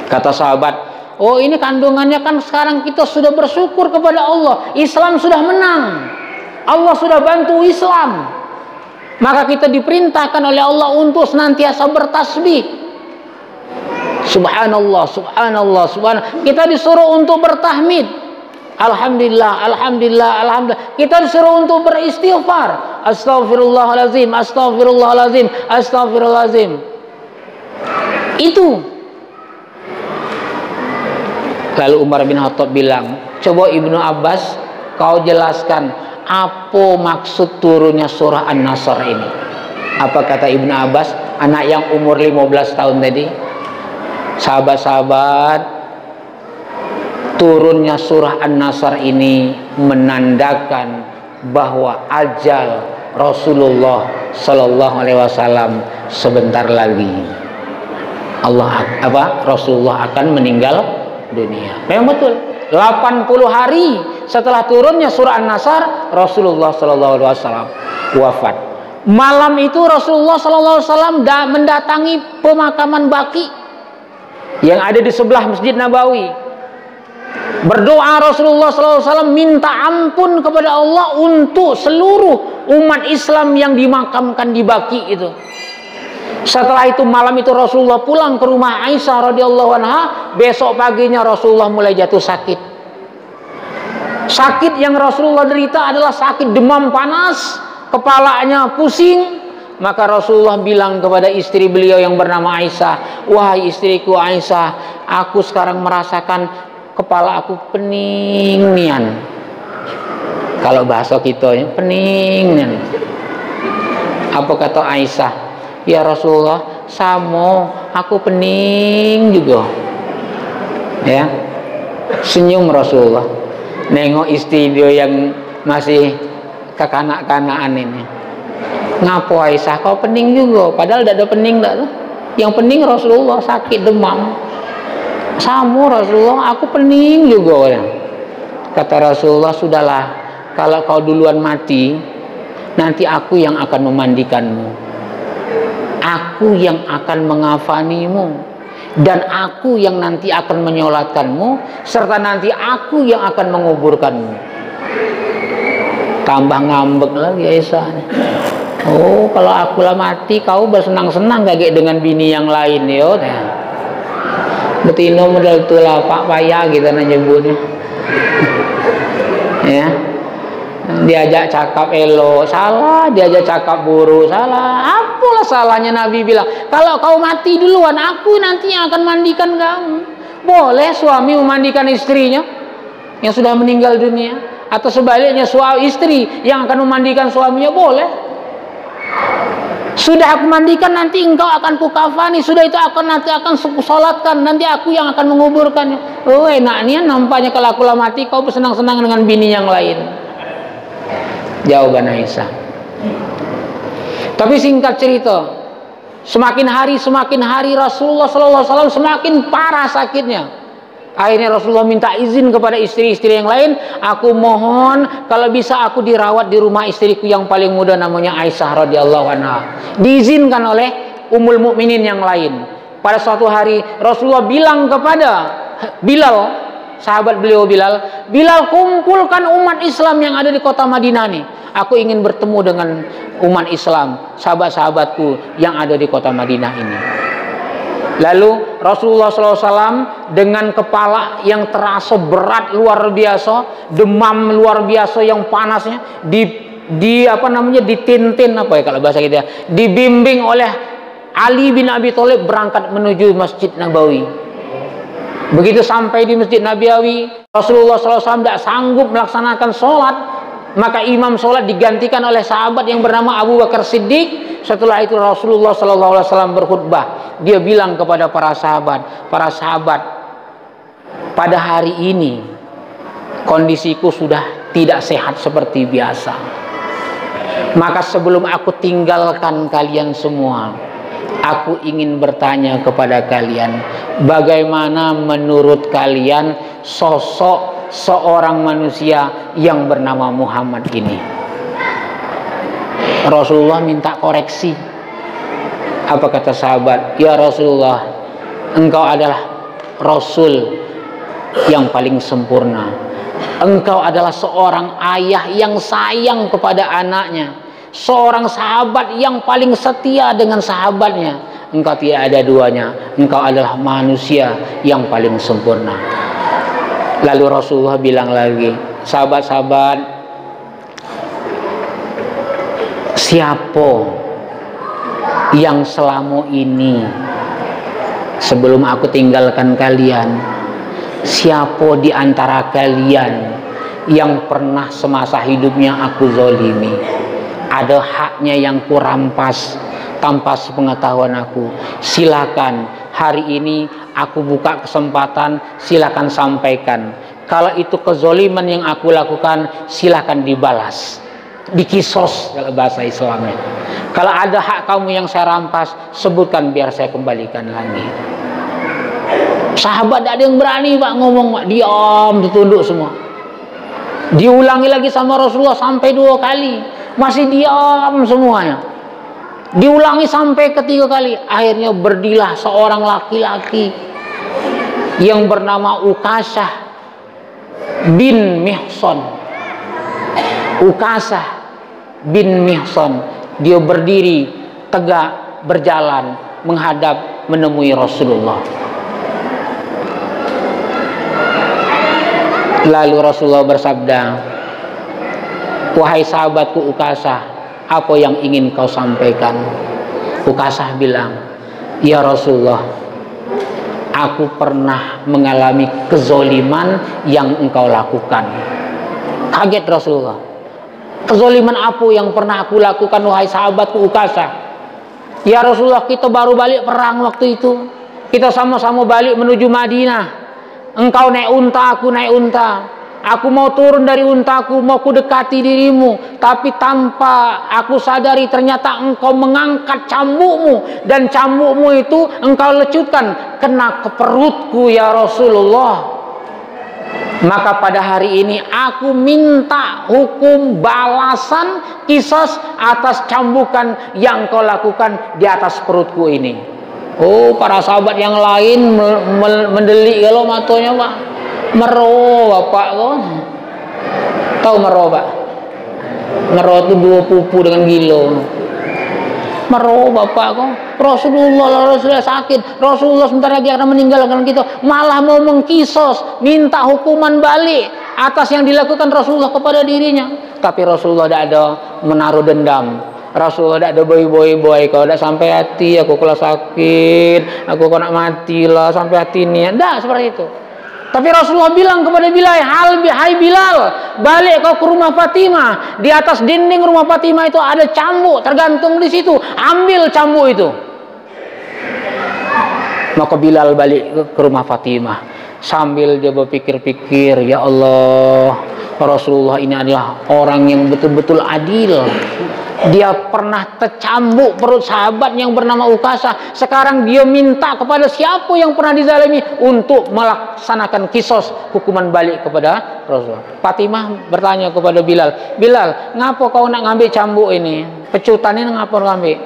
Kata sahabat, oh ini kandungannya kan sekarang kita sudah bersyukur kepada Allah, Islam sudah menang, Allah sudah bantu Islam, maka kita diperintahkan oleh Allah untuk senantiasa bertasbih. Subhanallah, subhanallah, subhanallah. Kita disuruh untuk bertahmid. Alhamdulillah, alhamdulillah, alhamdulillah. Kita disuruh untuk beristighfar. Astaghfirullahalazim, astaghfirullahalazim, astaghfirullahalazim. Itu. Lalu Umar bin Khattab bilang, coba Ibnu Abbas kau jelaskan apa maksud turunnya surah An-Nasr ini. Apa kata Ibnu Abbas, anak yang umur 15 tahun tadi? Sahabat-sahabat, turunnya surah An-Nasr ini menandakan bahwa ajal Rasulullah Sallallahu Alaihi Wasallam sebentar lagi Rasulullah akan meninggal dunia. Memang betul, 80 hari setelah turunnya surah An-Nasr, Rasulullah Sallallahu Alaihi Wasallam wafat. Malam itu Rasulullah Sallallahu Alaihi Wasallam mendatangi pemakaman Baqi yang ada di sebelah Masjid Nabawi. Berdoa Rasulullah SAW minta ampun kepada Allah untuk seluruh umat Islam yang dimakamkan di Baqi itu. Setelah itu malam itu Rasulullah pulang ke rumah Aisyah radhiyallahu anha. Besok paginya Rasulullah mulai jatuh sakit. Sakit yang Rasulullah derita adalah sakit demam panas, kepalanya pusing, Maka Rasulullah bilang kepada istri beliau yang bernama Aisyah, wahai istriku Aisyah, aku sekarang merasakan kepala aku pening nian. Kalau bahasa kita ya, pening nian. Apa kata Aisyah? Ya Rasulullah, samo aku pening juga. Ya, senyum Rasulullah. Nengok istri dia yang masih kekanak-kanakan ini. Ngapo Aisyah kau pening juga? Padahal tidak ada pening tak tuh. Yang pening Rasulullah sakit demam. Samo Rasulullah, aku pening juga. Kata Rasulullah, sudahlah, kalau kau duluan mati, nanti aku yang akan memandikanmu, aku yang akan mengafanimu, dan aku yang nanti akan menyolatkanmu, serta nanti aku yang akan menguburkanmu. Tambah ngambek lagi Aisyah. Oh, kalau aku lah mati, kau bersenang-senang gak dengan bini yang lain yo? Betino modal tulah Pak Paya gitu nyebutnya. Ya, diajak cakap elo salah, diajak cakap buruk salah. Apalah salahnya Nabi bilang, kalau kau mati duluan, aku nanti yang akan mandikan kamu. Boleh suami memandikan istrinya yang sudah meninggal dunia, atau sebaliknya suami istri yang akan memandikan suaminya, boleh. Sudah aku mandikan, nanti engkau akan kukafani. Sudah itu nanti akan kusolatkan, nanti aku yang akan menguburkannya. Oh, enaknya nampaknya kalau aku lah mati, kau bersenang-senang dengan bini yang lain. Jawaban Aisyah. Tapi singkat cerita, semakin hari Rasulullah SAW semakin parah sakitnya. Akhirnya Rasulullah minta izin kepada istri-istri yang lain, aku mohon kalau bisa aku dirawat di rumah istriku yang paling muda namanya Aisyah radhiyallahu anha. Diizinkan oleh Ummul Mukminin yang lain. Pada suatu hari Rasulullah bilang kepada Bilal, sahabat beliau Bilal, kumpulkan umat Islam yang ada di kota Madinah nih. Aku ingin bertemu dengan umat Islam, sahabat-sahabatku yang ada di kota Madinah ini. Lalu Rasulullah SAW dengan kepala yang terasa berat luar biasa, demam luar biasa yang panasnya, ditintin apa ya kalau bahasa kita, dibimbing oleh Ali bin Abi Thalib berangkat menuju Masjid Nabawi. Begitu sampai di Masjid Nabawi, Rasulullah SAW tidak sanggup melaksanakan sholat, maka imam sholat digantikan oleh sahabat yang bernama Abu Bakar Siddiq. Setelah itu Rasulullah SAW berkhutbah. Dia bilang kepada para sahabat, pada hari ini kondisiku sudah tidak sehat seperti biasa. Maka sebelum aku tinggalkan kalian semua, aku ingin bertanya kepada kalian, bagaimana menurut kalian sosok seorang manusia yang bernama Muhammad ini? Rasulullah minta koreksi. Apa kata sahabat? Ya Rasulullah, engkau adalah Rasul yang paling sempurna. Engkau adalah seorang ayah yang sayang kepada anaknya, seorang sahabat yang paling setia dengan sahabatnya. Engkau tidak ada duanya. Engkau adalah manusia yang paling sempurna. Lalu Rasulullah bilang lagi, sahabat-sahabat, siapa yang selama ini sebelum aku tinggalkan kalian, siapa di antara kalian yang pernah semasa hidupnya aku zalimi, ada haknya yang kurampas tanpa sepengetahuan aku, silakan hari ini aku buka kesempatan, silakan sampaikan. Kalau itu kezaliman yang aku lakukan, silakan dibalas, dikisos kalau bahasa Islamnya. Kalau ada hak kamu yang saya rampas, sebutkan biar saya kembalikan lagi. Sahabat tidak ada yang berani Pak ngomong, Pak. Diam, ditunduk semua. Diulangi lagi sama Rasulullah sampai 2 kali, masih diam semuanya. Diulangi sampai ketiga kali. Akhirnya berdirilah seorang laki-laki yang bernama Ukasah bin Mihsan. Ukasah bin Mihsan, dia berdiri tegak, berjalan menghadap menemui Rasulullah. Lalu Rasulullah bersabda, wahai sahabatku Ukasah, apa yang ingin kau sampaikan? Ukasah bilang, ya Rasulullah, aku pernah mengalami kezoliman yang engkau lakukan. Kaget Rasulullah. Kezoliman apa yang pernah aku lakukan wahai sahabatku Ukasah? Ya Rasulullah, kita baru balik perang waktu itu. Kita sama-sama balik menuju Madinah. Engkau naik unta, aku naik unta. Aku mau turun dari untaku, mau ku dekati dirimu, tapi tanpa aku sadari ternyata engkau mengangkat cambukmu, dan cambukmu itu engkau lecutkan kena ke perutku ya Rasulullah. Maka pada hari ini aku minta hukum balasan kisos atas cambukan yang kau lakukan di atas perutku ini. Oh, para sahabat yang lain mendelik kalau matanya, Pak. Mero bapak kok. Tahu mero, Pak? Mero itu 2 pupu dengan gilo. Mero bapak kok. Rasulullah sakit. Rasulullah sebentar lagi akan meninggalkan kita. Malah mau mengkisos, minta hukuman balik atas yang dilakukan Rasulullah kepada dirinya. Tapi Rasulullah tidak ada menaruh dendam. Rasulullah tidak ada boy kau tidak sampai hati aku kalau sakit, aku kau nak mati lah sampai hati ini. Tidak seperti itu. Tapi Rasulullah bilang kepada Bilal, hai Bilal, balik kau ke rumah Fatimah. Di atas dinding rumah Fatimah itu ada cambuk tergantung di situ. Ambil cambuk itu. Maka Bilal balik ke rumah Fatimah. Sambil dia berpikir-pikir, ya Allah, Rasulullah ini adalah orang yang betul-betul adil. Dia pernah tercambuk perut sahabat yang bernama Ukasah. Sekarang dia minta kepada siapa yang pernah dizalimi untuk melaksanakan kisos, hukuman balik kepada Rasulullah. Fatimah bertanya kepada Bilal, Bilal, ngapa kau nak ngambil cambuk ini? Pecutan ini ngapa ngambil?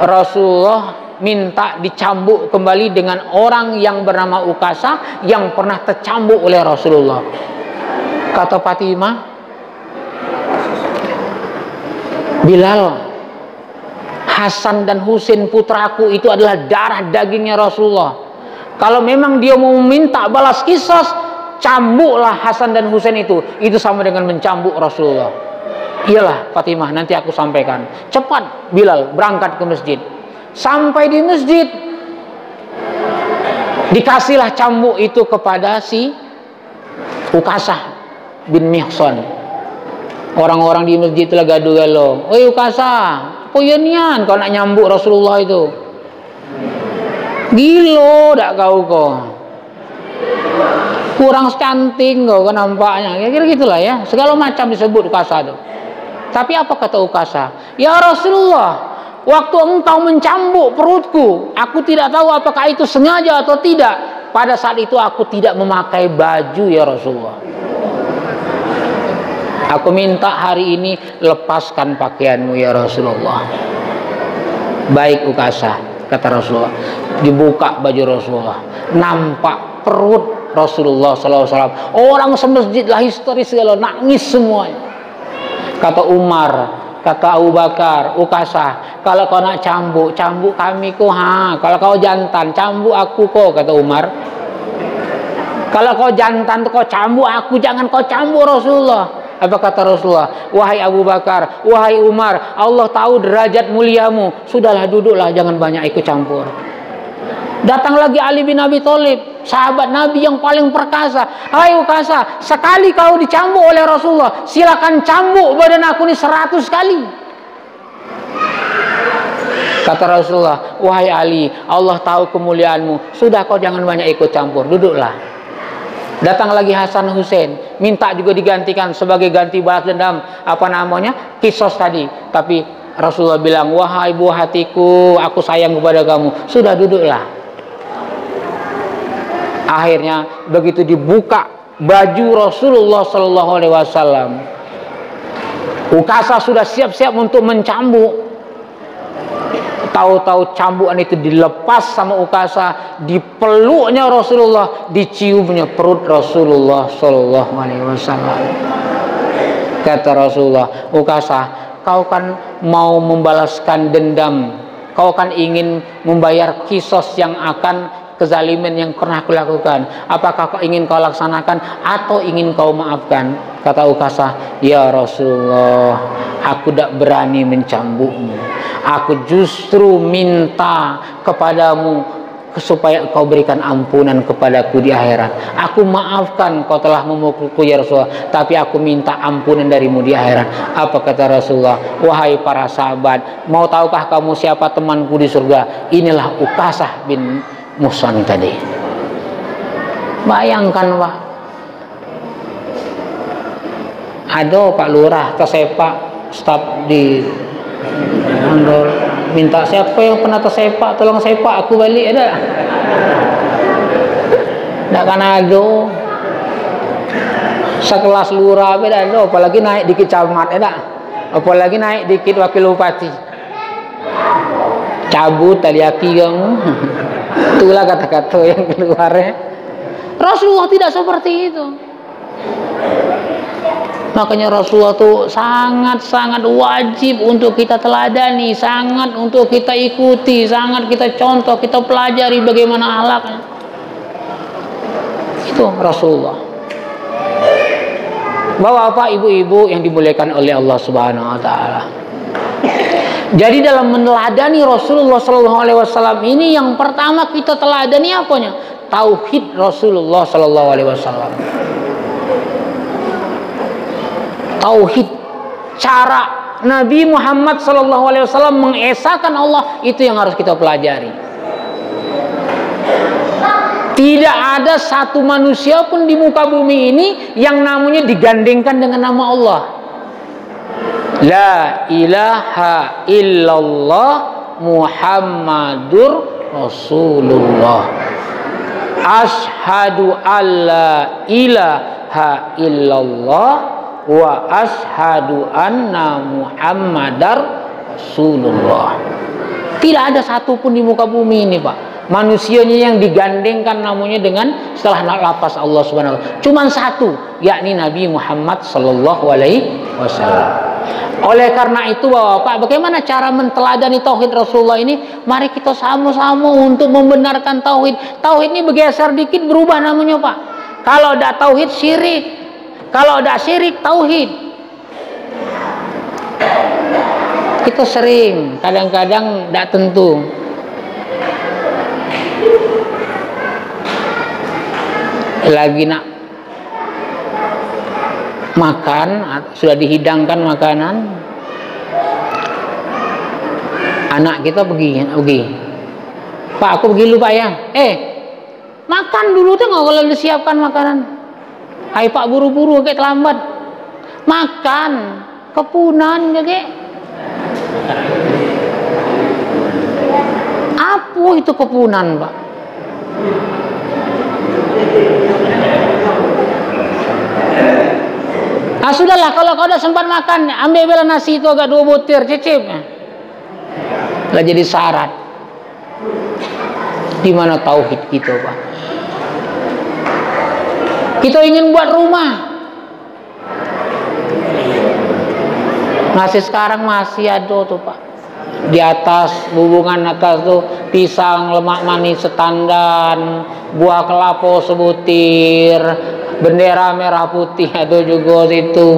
Rasulullah minta dicambuk kembali dengan orang yang bernama Ukasah yang pernah tercambuk oleh Rasulullah. Kata Fatimah, Bilal, Hasan dan Husain putraku itu adalah darah dagingnya Rasulullah. Kalau memang dia mau meminta balas kisos, cambuklah Hasan dan Husain itu. Itu sama dengan mencambuk Rasulullah. Iyalah Fatimah, nanti aku sampaikan. Cepat Bilal berangkat ke masjid. Sampai di masjid, dikasihlah cambuk itu kepada si Ukasah bin Mihsan. Orang-orang di masjid telah gaduh-gaduh. Oi Ukasah, poyonian kau nak nyambuk Rasulullah itu. Gilo dak kau kok. Kurang cantik kau kan nampaknya. Kira-kira gitulah ya. Segala macam disebut Ukasah itu. Tapi apa kata Ukasah? Ya Rasulullah, waktu engkau mencambuk perutku, aku tidak tahu apakah itu sengaja atau tidak. Pada saat itu aku tidak memakai baju ya Rasulullah. Aku minta hari ini lepaskan pakaianmu ya Rasulullah. Baik Ukasah, kata Rasulullah. Dibuka baju Rasulullah, nampak perut Rasulullah SAW. Orang semasjid lah histeris segala, nangis semuanya. Kata Umar, kata Abu Bakar, Ukasah, kalau kau nak cambuk, cambuk kami kok. Kalau kau jantan, cambuk aku kok, kata Umar. Kalau kau jantan, kau cambuk aku, jangan kau cambuk Rasulullah. Apa kata Rasulullah? Wahai Abu Bakar, wahai Umar, Allah tahu derajat muliamu. Sudahlah, duduklah, jangan banyak ikut campur. Datang lagi Ali bin Abi Thalib, sahabat Nabi yang paling perkasa. Hai Ukasah, sekali kau dicambuk oleh Rasulullah, silakan cambuk badan aku ini 100 kali. Kata Rasulullah, wahai Ali, Allah tahu kemuliaanmu. Sudah, kau jangan banyak ikut campur, duduklah. Datang lagi Hasan Husain, minta juga digantikan sebagai ganti balas dendam kisos tadi. Tapi Rasulullah bilang, wahai buah hatiku, aku sayang kepada kamu. Sudah, duduklah. Akhirnya begitu dibuka baju Rasulullah SAW, Ukasah sudah siap-siap untuk mencambuk. Tahu-tahu cambukan itu dilepas sama Ukasah, dipeluknya Rasulullah, diciumnya perut Rasulullah SAW. Kata Rasulullah, Ukasah, kau kan mau membalaskan dendam, kau kan ingin membayar kisos yang akan kezaliman yang pernah aku lakukan? Apakah kau ingin kau laksanakan atau ingin kau maafkan? Kata Ukasah, ya Rasulullah, aku tidak berani mencambukmu. Aku justru minta kepadamu supaya kau berikan ampunan kepadaku di akhirat. Aku maafkan kau telah memukulku ya Rasulullah, tapi aku minta ampunan darimu di akhirat. Apa kata Rasulullah? Wahai para sahabat, mau tahukah kamu siapa temanku di surga? Inilah Ukasah bin Muhsan tadi. Bayangkan Pak, ada Pak Lurah tersepak staf di Andor, minta siapa yang pernah tersepak tolong sepak aku balik, ada? Tidak kan ada. Sekelas lurah beda ada, apalagi naik dikit camat, ada? Apalagi naik dikit wakil bupati. Cabut tali aki kamu. Itulah kata-kata yang keluar. Rasulullah tidak seperti itu. Makanya Rasulullah itu sangat-sangat wajib untuk kita teladani, sangat untuk kita ikuti, sangat kita contoh, kita pelajari bagaimana akhlaknya. Itu Rasulullah. Bapak-bapak, ibu-ibu yang dimuliakan oleh Allah Subhanahu wa taala. Jadi dalam meneladani Rasulullah sallallahu alaihi wasallam ini, yang pertama kita teladani apanya? Tauhid Rasulullah sallallahu alaihi wasallam. Tauhid, cara Nabi Muhammad SAW mengesahkan Allah, itu yang harus kita pelajari. Tidak ada satu manusia pun di muka bumi ini yang namanya digandengkan dengan nama Allah. La ilaha illallah Muhammadur Rasulullah. Ashhadu alla ilaha illallah wa ashhadu anna Muhammadar Rasulullah. Tidak ada satupun di muka bumi ini Pak, manusianya yang digandengkan namanya dengan setelah lafaz Allah Subhanahu wa taala. Cuman satu, yakni Nabi Muhammad sallallahu alaihi wasallam. Oleh karena itu Bapak, bagaimana cara menteladani tauhid Rasulullah ini? Mari kita sama-sama untuk membenarkan tauhid. Tauhid ini bergeser dikit berubah namanya Pak. Kalau ada tauhid syirik, kalau ada syirik tauhid. Kita sering, kadang-kadang tidak tentu. Lagi nak makan, sudah dihidangkan makanan, anak kita pergi, Pak aku pergi dulu Pak ya. Makan dulu tuh nggak kalau disiapkan makanan. Hai Pak buru-buru kayak terlambat. Makan kepunan kayak. Apa itu kepunan Pak? Nah sudahlah, kalau kau udah sempat makan, ambil bela nasi itu agak 2 butir, cicip. Lah jadi syarat. Di mana tauhid kita Pak? Kita ingin buat rumah, masih sekarang masih ada tuh Pak. Di atas, hubungan atas tuh pisang lemak manis setandan, buah kelapa sebutir, bendera merah putih itu juga situ.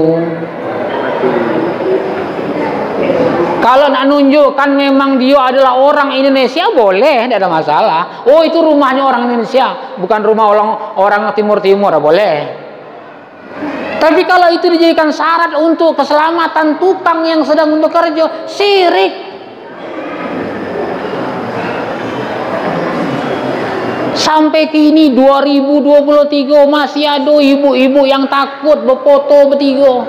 Kalau nak nunjukkan memang dia adalah orang Indonesia, boleh, tidak ada masalah. Oh itu rumahnya orang Indonesia, bukan rumah orang Timur-Timur, boleh. Tapi kalau itu dijadikan syarat untuk keselamatan tukang yang sedang bekerja, syirik. Sampai kini 2023 masih ada ibu-ibu yang takut berfoto bertiga.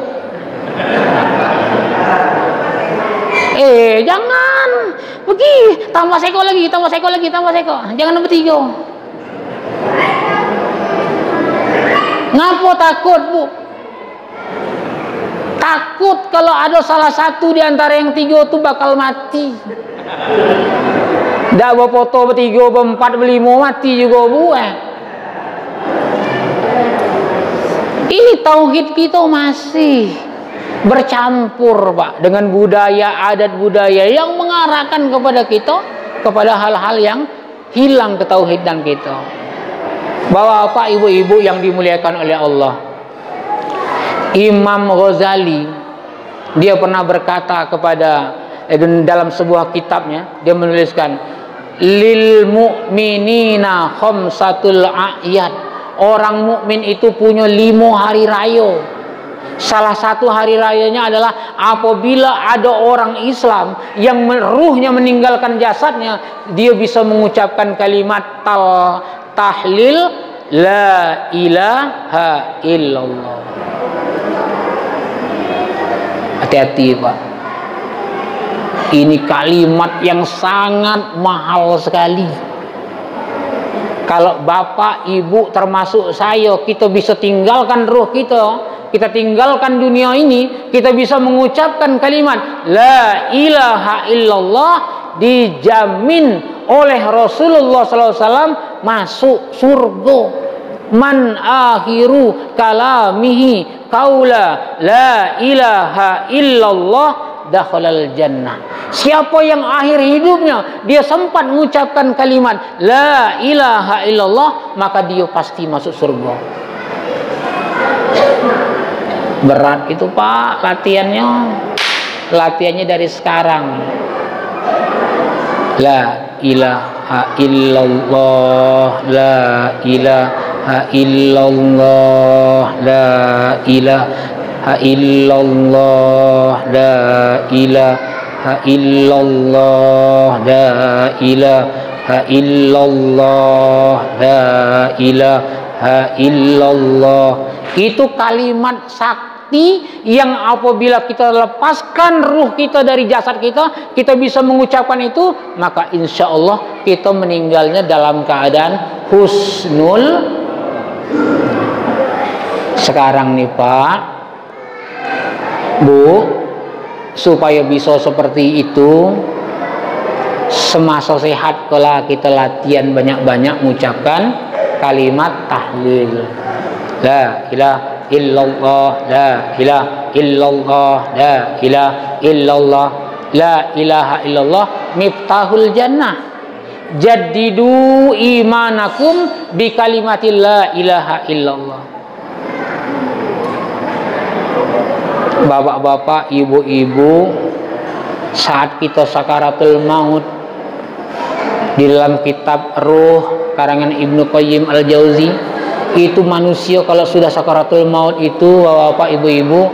Jangan pergi, tambah seko lagi, jangan bertiga. Ngapa takut Bu? Takut kalau ada salah satu di antara yang 3 itu bakal mati. Dah berfoto bertiga, berempat, berlima mati juga Bu. Ini tauhid kita masih bercampur Pak dengan budaya, adat budaya yang mengarahkan kepada kita kepada hal-hal yang hilang ketauhidan kita. Bapak, ibu-ibu yang dimuliakan oleh Allah, Imam Ghazali dia pernah berkata kepada dalam sebuah kitabnya, dia menuliskan, lil mu'minina khamsatul a'yad. Orang mukmin itu punya 5 hari raya. Salah satu hari rayanya adalah apabila ada orang Islam yang ruhnya meninggalkan jasadnya, dia bisa mengucapkan kalimat tahlil la ilaha illallah. Hati-hati Pak, ini kalimat yang sangat mahal sekali. Kalau bapak, ibu, termasuk saya, kita bisa tinggalkan ruh kita tinggalkan dunia ini, kita bisa mengucapkan kalimat la ilaha illallah, dijamin oleh Rasulullah SAW masuk surga. Man akhiru kalamihi qaula la ilaha illallah dakhalal jannah. Siapa yang akhir hidupnya dia sempat mengucapkan kalimat la ilaha illallah, maka dia pasti masuk surga. Berat itu Pak latihannya dari sekarang. La ilaha illallah, la ilaha illallah, la ilaha illallah, la ilaha illallah, la ilaha illallah, la ilaha illallah. Itu kalimat sakti yang apabila kita lepaskan ruh kita dari jasad kita, kita bisa mengucapkan itu, maka insya Allah kita meninggalnya dalam keadaan husnul. Sekarang nih Pak, Bu, supaya bisa seperti itu, semasa sehat kalau kita latihan banyak-banyak mengucapkan kalimat tahlil la ilaha illallah, la ilaha illallah, la ilaha illallah, la ilaha illallah miftahul jannah. Jaddidu imanakum bi kalimatil la ilaha illallah. Bapak-bapak, ibu-ibu, saat kita sakaratul maut, di dalam kitab Ruh karangan Ibnu Qayyim Al-Jauzi, itu manusia kalau sudah sakaratul maut itu, bapak, ibu-ibu,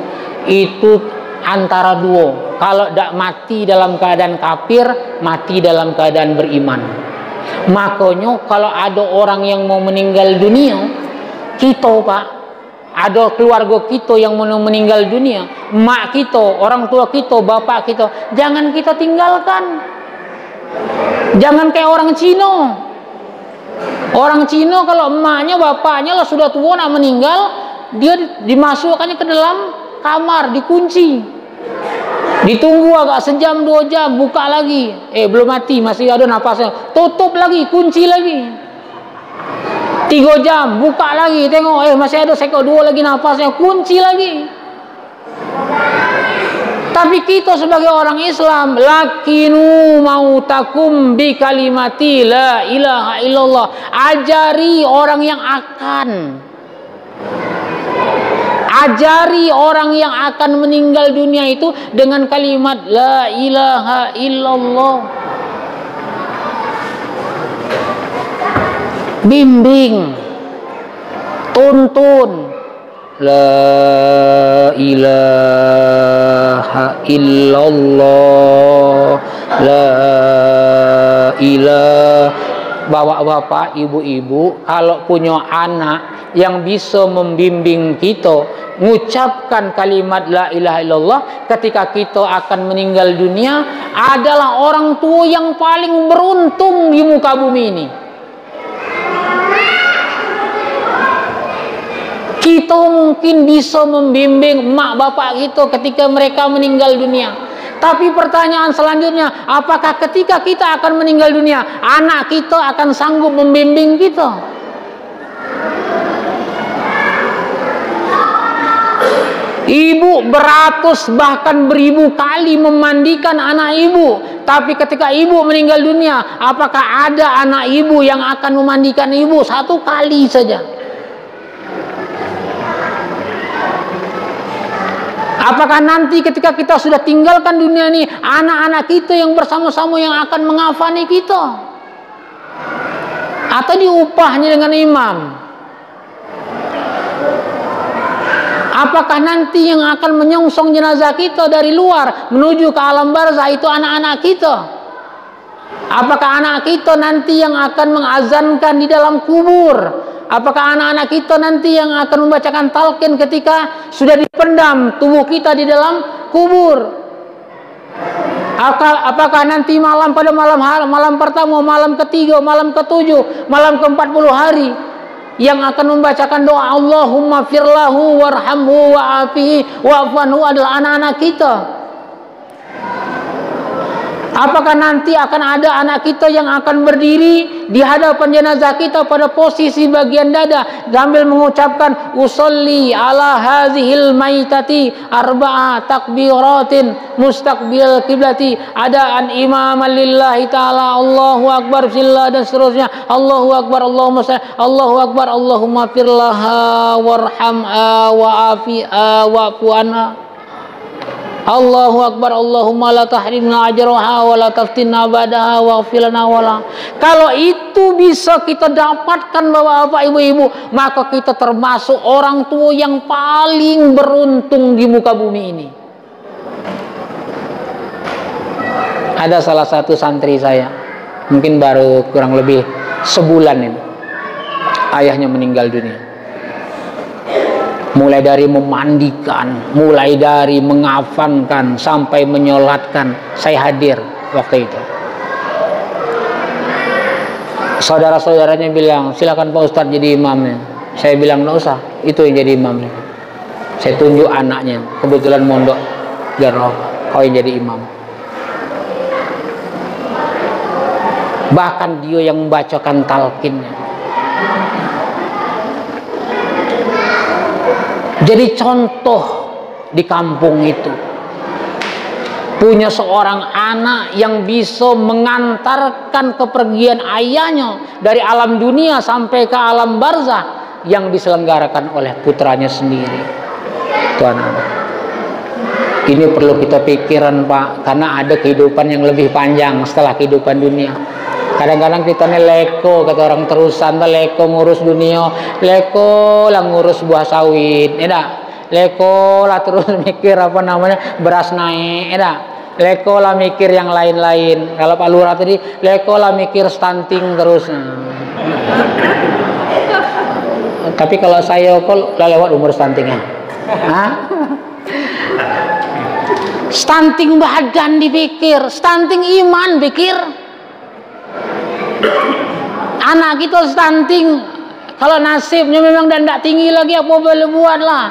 itu antara dua. Kalau tidak mati dalam keadaan kafir, mati dalam keadaan beriman. Makanya kalau ada orang yang mau meninggal dunia, kita Pak, ada keluarga kita yang mau meninggal dunia, mak kita, orang tua kita, bapak kita, jangan kita tinggalkan. Jangan kayak orang Cina. Orang Cina kalau emaknya, bapaknya lah sudah tua nak meninggal, dia dimasukkannya ke dalam kamar, dikunci, ditunggu agak sejam 2 jam, buka lagi, belum mati, masih ada napasnya, tutup lagi, kunci lagi, 3 jam, buka lagi, tengok masih ada sekor 2 lagi napasnya, kunci lagi. Tapi kita sebagai orang Islam, lakinu mautakum bi kalimati la ilaha illallah. Ajari orang yang akan, ajari orang yang akan meninggal dunia itu dengan kalimat la ilaha illallah. Bimbing, tuntun, la ilaha illallah, la ilaha. Bapak-bapak, ibu-ibu, kalau punya anak yang bisa membimbing kita mengucapkan kalimat la ilaha illallah ketika kita akan meninggal dunia, adalah orang tua yang paling beruntung di muka bumi ini. Kita mungkin bisa membimbing mak bapak kita ketika mereka meninggal dunia. Tapi pertanyaan selanjutnya, apakah ketika kita akan meninggal dunia, anak kita akan sanggup membimbing kita? Ibu beratus bahkan beribu kali memandikan anak ibu, tapi ketika ibu meninggal dunia, apakah ada anak ibu yang akan memandikan ibu? Satu kali saja. Apakah nanti ketika kita sudah tinggalkan dunia ini, anak-anak kita yang bersama-sama yang akan mengafani kita? Atau diupahnya dengan imam? Apakah nanti yang akan menyongsong jenazah kita dari luar menuju ke alam barzah itu anak-anak kita? Apakah anak kita nanti yang akan mengazankan di dalam kubur? Apakah anak-anak kita nanti yang akan membacakan talqin ketika sudah dipendam tubuh kita di dalam kubur? Apakah nanti malam pada malam pertama, malam ketiga, malam ketujuh, malam ke-40 hari yang akan membacakan doa Allahumma firlahu warhamhu wa'afihi wa'afanhu adalah anak-anak kita? Apakah nanti akan ada anak kita yang akan berdiri di hadapan jenazah kita pada posisi bagian dada sambil mengucapkan usolli ala hazihil maitati arba'a takbiratin mustaqbil kiblati adaan imaman lillahi ta'ala Allahu akbar fillah dan seterusnya Allahu akbar Allahumma salli Allahu akbar Allahumma firlaha warhamha wa'afiha wa'fu anha Allahu akbar Allahumma la tahrimna ajraha wa la taftinna ba'daha waghfir lana wala. Kalau itu bisa kita dapatkan Bapak-bapak Ibu-ibu, maka kita termasuk orang tua yang paling beruntung di muka bumi ini. Ada salah satu santri saya, mungkin baru kurang lebih sebulan ini, ayahnya meninggal dunia. Mulai dari memandikan, mulai dari mengafankan, sampai menyolatkan, saya hadir waktu itu. Saudara-saudaranya bilang, silakan Pak Ustadz jadi imamnya. Saya bilang, nggak usah, itu yang jadi imamnya. Saya tunjuk anaknya, kebetulan mondok Jarrah, kau yang jadi imam. Bahkan dia yang membacakan talqinnya. Jadi contoh di kampung itu punya seorang anak yang bisa mengantarkan kepergian ayahnya dari alam dunia sampai ke alam barzah yang diselenggarakan oleh putranya sendiri. Tuan, ini perlu kita pikiran Pak, karena ada kehidupan yang lebih panjang setelah kehidupan dunia. Kadang-kadang kita nih leko, kata orang terusan, leko ngurus dunia, leko lah ngurus buah sawit, leko lah terus mikir apa namanya beras naik, leko lah mikir yang lain-lain. Kalau Pak Lurah tadi, leko lah mikir stunting terus. Tapi kalau saya kok lewat umur stuntingnya, stunting badan dipikir, stunting iman pikir. Anak kita stunting, kalau nasibnya memang dan tidak tinggi lagi apa boleh buat lah.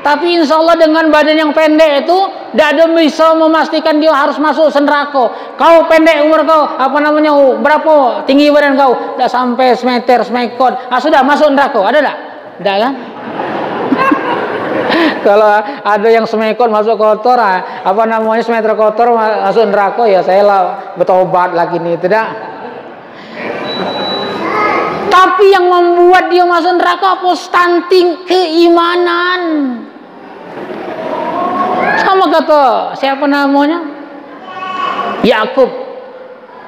Tapi insya Allah dengan badan yang pendek itu tidak ada bisa memastikan dia harus masuk neraka. Kau pendek umur kau, apa namanya, berapa tinggi badan kau? Tidak sampai semeter, semekot. Sudah masuk neraka, ada tak? Tidak kan? Kalau ada yang semekot masuk kotor, apa namanya semeter kotor masuk neraka, ya saya lah bertobat lagi nih, tidak? Tapi yang membuat dia masuk neraka apa? Stunting keimanan. Sama kata siapa namanya? Yakub.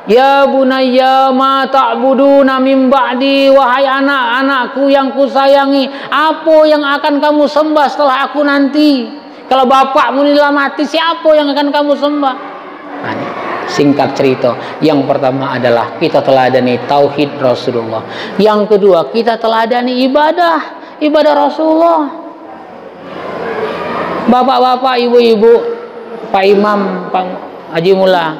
Ya bunayya ma ta'buduna min ba'di, wahai anak-anakku yang kusayangi, apa yang akan kamu sembah setelah aku nanti? Kalau bapakmu telah mati, siapa yang akan kamu sembah? Singkat cerita, yang pertama adalah kita teladani tauhid Rasulullah. Yang kedua, kita teladani ibadah Rasulullah. Bapak-bapak, ibu-ibu, Pak Imam, Pak Haji Mullah,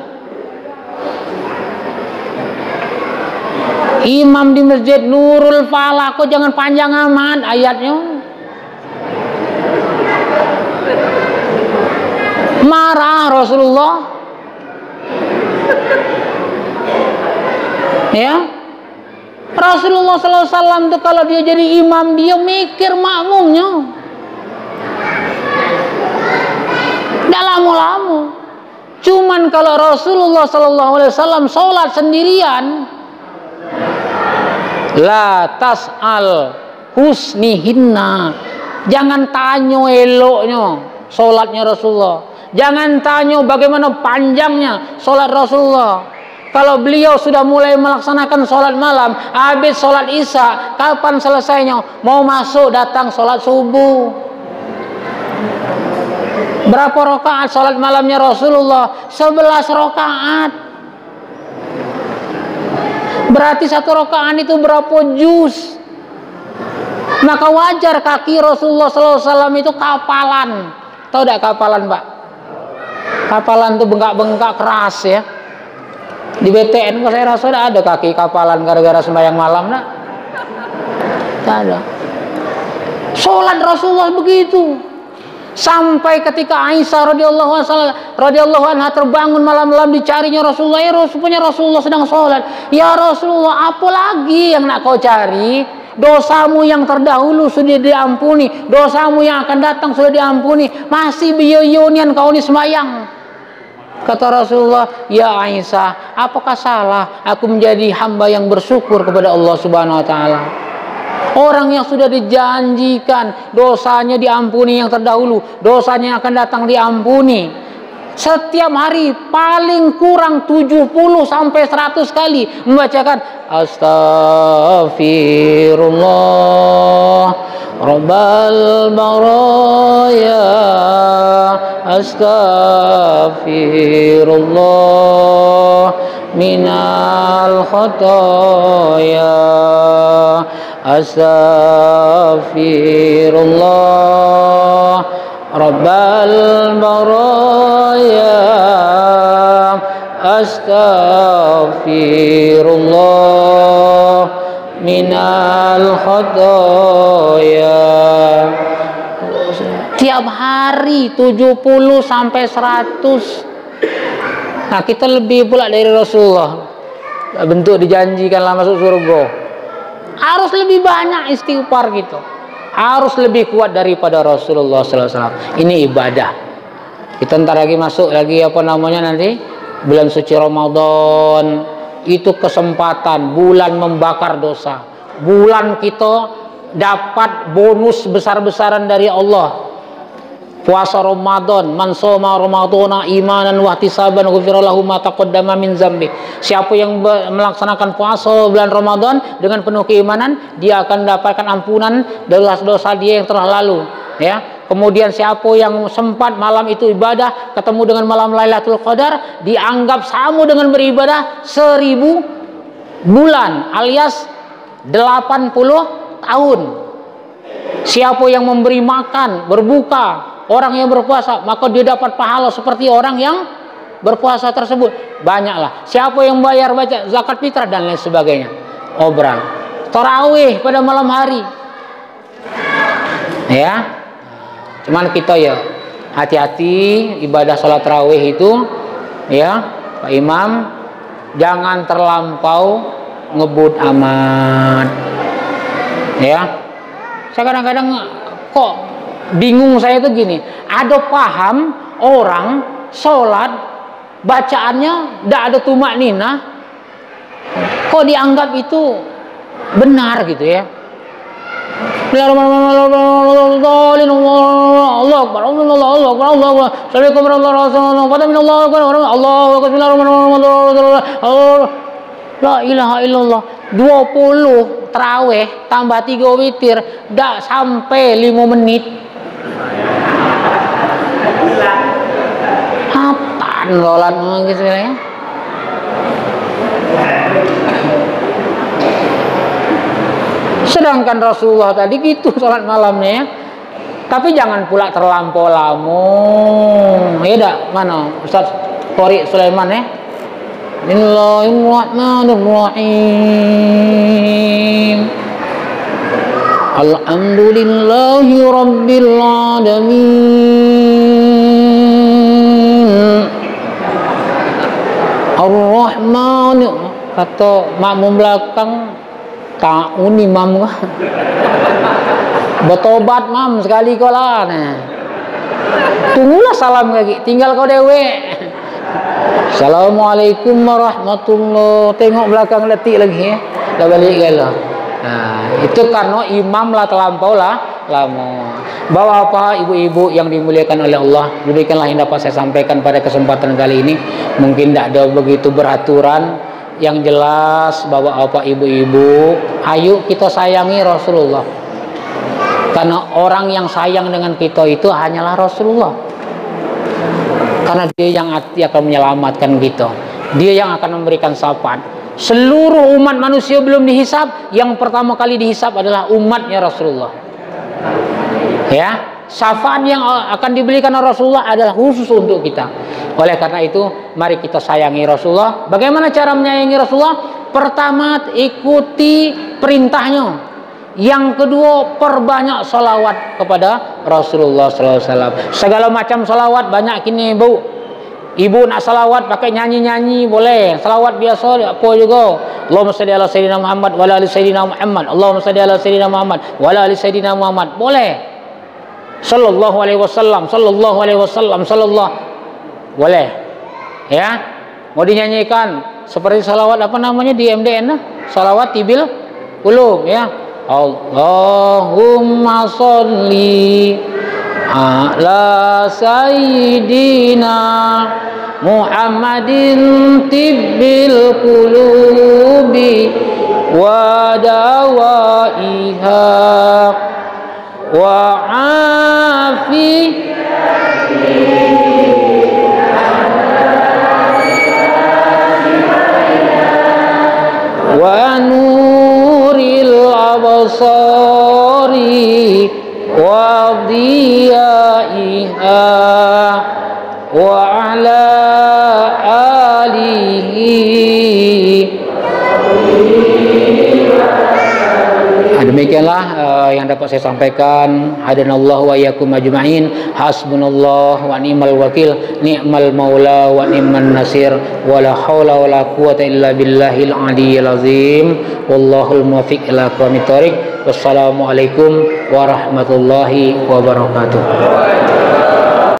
imam di Masjid Nurul Falah, kok jangan panjang amat ayatnya. Marah Rasulullah. Ya, Rasulullah SAW itu kalau dia jadi imam, dia mikir makmumnya. Tidak lama-lama. Cuman kalau Rasulullah SAW sholat sendirian, la tas'al husnihinna, jangan tanya eloknya sholatnya Rasulullah, jangan tanya bagaimana panjangnya sholat Rasulullah. Kalau beliau sudah mulai melaksanakan sholat malam, habis sholat isya, kapan selesainya? Mau masuk datang sholat subuh. Berapa rakaat sholat malamnya Rasulullah? 11 rakaat. Berarti satu rakaat itu berapa juz? Maka wajar kaki Rasulullah SAW itu kapalan. Tahu tidak kapalan, Pak? Kapalan itu bengkak-bengkak keras ya. Di BTN kok saya rasa ada kaki kapalan gara-gara sembahyang malam, nak? Tidak ada. Sholat Rasulullah begitu. Sampai ketika Aisyah radhiyallahu anha terbangun malam-malam dicarinya Rasulullah, rupanya Rasulullah sedang sholat. Ya Rasulullah, apa lagi yang nak kau cari? Dosamu yang terdahulu sudah diampuni, dosamu yang akan datang sudah diampuni, masih biyoyonian kau ni sembahyang. Kata Rasulullah, ya Aisyah, apakah salah aku menjadi hamba yang bersyukur kepada Allah Subhanahu wa taala? Orang yang sudah dijanjikan dosanya diampuni yang terdahulu, dosanya yang akan datang diampuni. Setiap hari paling kurang 70 sampai 100 kali membacakan Astaghfirullah Rabbal baraya, Astaghfirullah minal khotoya, Astaghfirullah Rabbal baraya, Astaghfirullah minal khotoya. Tiap hari 70 sampai 100. Nah, kita lebih pula dari Rasulullah. Bentuk dijanjikanlah masuk surga. Harus lebih banyak istighfar gitu. Harus lebih kuat daripada Rasulullah SAW. Ini ibadah. Kita ntar lagi masuk lagi nanti bulan suci Ramadan. Itu kesempatan bulan membakar dosa. Bulan kita dapat bonus besar-besaran dari Allah. Puasa Ramadan, man shoma ramadhana imanan wa ihtisaban ghufira lahu ma taqaddama min dzambi. Siapa yang melaksanakan puasa bulan Ramadan dengan penuh keimanan, dia akan mendapatkan ampunan dosa-dosa dia yang telah lalu, ya. Kemudian siapa yang sempat malam itu ibadah, ketemu dengan malam Lailatul Qadar, dianggap sama dengan beribadah 1000 bulan alias 80 tahun. Siapa yang memberi makan, berbuka orang yang berpuasa, maka dia dapat pahala seperti orang yang berpuasa tersebut. Banyaklah. Siapa yang bayar baca zakat fitrah dan lain sebagainya. Obral. Tarawih pada malam hari. Ya. Cuman kita ya hati-hati ibadah sholat tarawih itu, ya, Pak Imam, jangan terlampau ngebut amat. Ya. Saya kadang-kadang kok bingung saya itu gini, ada paham orang sholat bacaannya tidak ada tumak nina, kok dianggap itu benar gitu ya. La ilaha illallah. 20 tarawih tambah 3 witir tidak sampai 5 menit. Apaan sholat gitu ya. Sedangkan Rasulullah tadi gitu sholat malamnya ya. Tapi jangan pula terlampau lama. Ya dah, mana Ustaz Thoriq Sulaiman ya. Bismillahirrahmanirrahim. Alhamdulillahi rabbil alamin. Ar-Rahman, kata makmum belakang, taun imam kah? Bertobat mam sekali kau lah. Tunggulah salam lagi, tinggal kau dewe. Assalamualaikum warahmatullahi. Tengok belakang letik lagi ya. Dah balik gala. Nah, itu karena imam lah terlampau lah lama. Bapak-bapak, ibu-ibu yang dimuliakan oleh Allah, demikianlah yang dapat saya sampaikan pada kesempatan kali ini. Mungkin tidak ada begitu beraturan, yang jelas bapak-bapak, ibu-ibu, ayo kita sayangi Rasulullah. Karena orang yang sayang dengan kita itu hanyalah Rasulullah. Karena dia yang akan menyelamatkan kita. Dia yang akan memberikan syafaat. Seluruh umat manusia belum dihisab, yang pertama kali dihisab adalah umatnya Rasulullah. Ya, syafaat yang akan diberikan Rasulullah adalah khusus untuk kita. Oleh karena itu, mari kita sayangi Rasulullah. Bagaimana cara menyayangi Rasulullah? Pertama, ikuti perintahnya. Yang kedua, perbanyak salawat kepada Rasulullah SAW. Segala macam salawat banyak kini, Bu. Ibu nak salawat pakai nyanyi-nyanyi boleh. Salawat biasa apa juga. Allahumma shalli ala sayyidina Muhammad wa ala ali sayyidina Muhammad. Allahumma shalli ala sayyidina Muhammad wa ala ali sayyidina Muhammad. Boleh. Sallallahu alaihi wasallam, sallallahu alaihi wasallam, sallallahu. Boleh. Ya. Mau dinyanyikan seperti salawat apa namanya di MDN lah. Salawat tibil qulub ya. Allahumma sholli ala sayyidina Muhammadin tibbil qulubi wa dawaiha wa afi wa nuril absari wa diyaiha wa ala alihi. Demikianlah yang dapat saya sampaikan. Hadanallahu wa iyyakum ajma'in. Hasbunallah wa ni'mal wakil, ni'mal maula wa ni'man nasir, wa la haula wa la quwata illa billahil aliyyil azim. Wallahul muwaffiq ila aqwamit thoriq. Wassalamualaikum warahmatullahi wabarakatuh.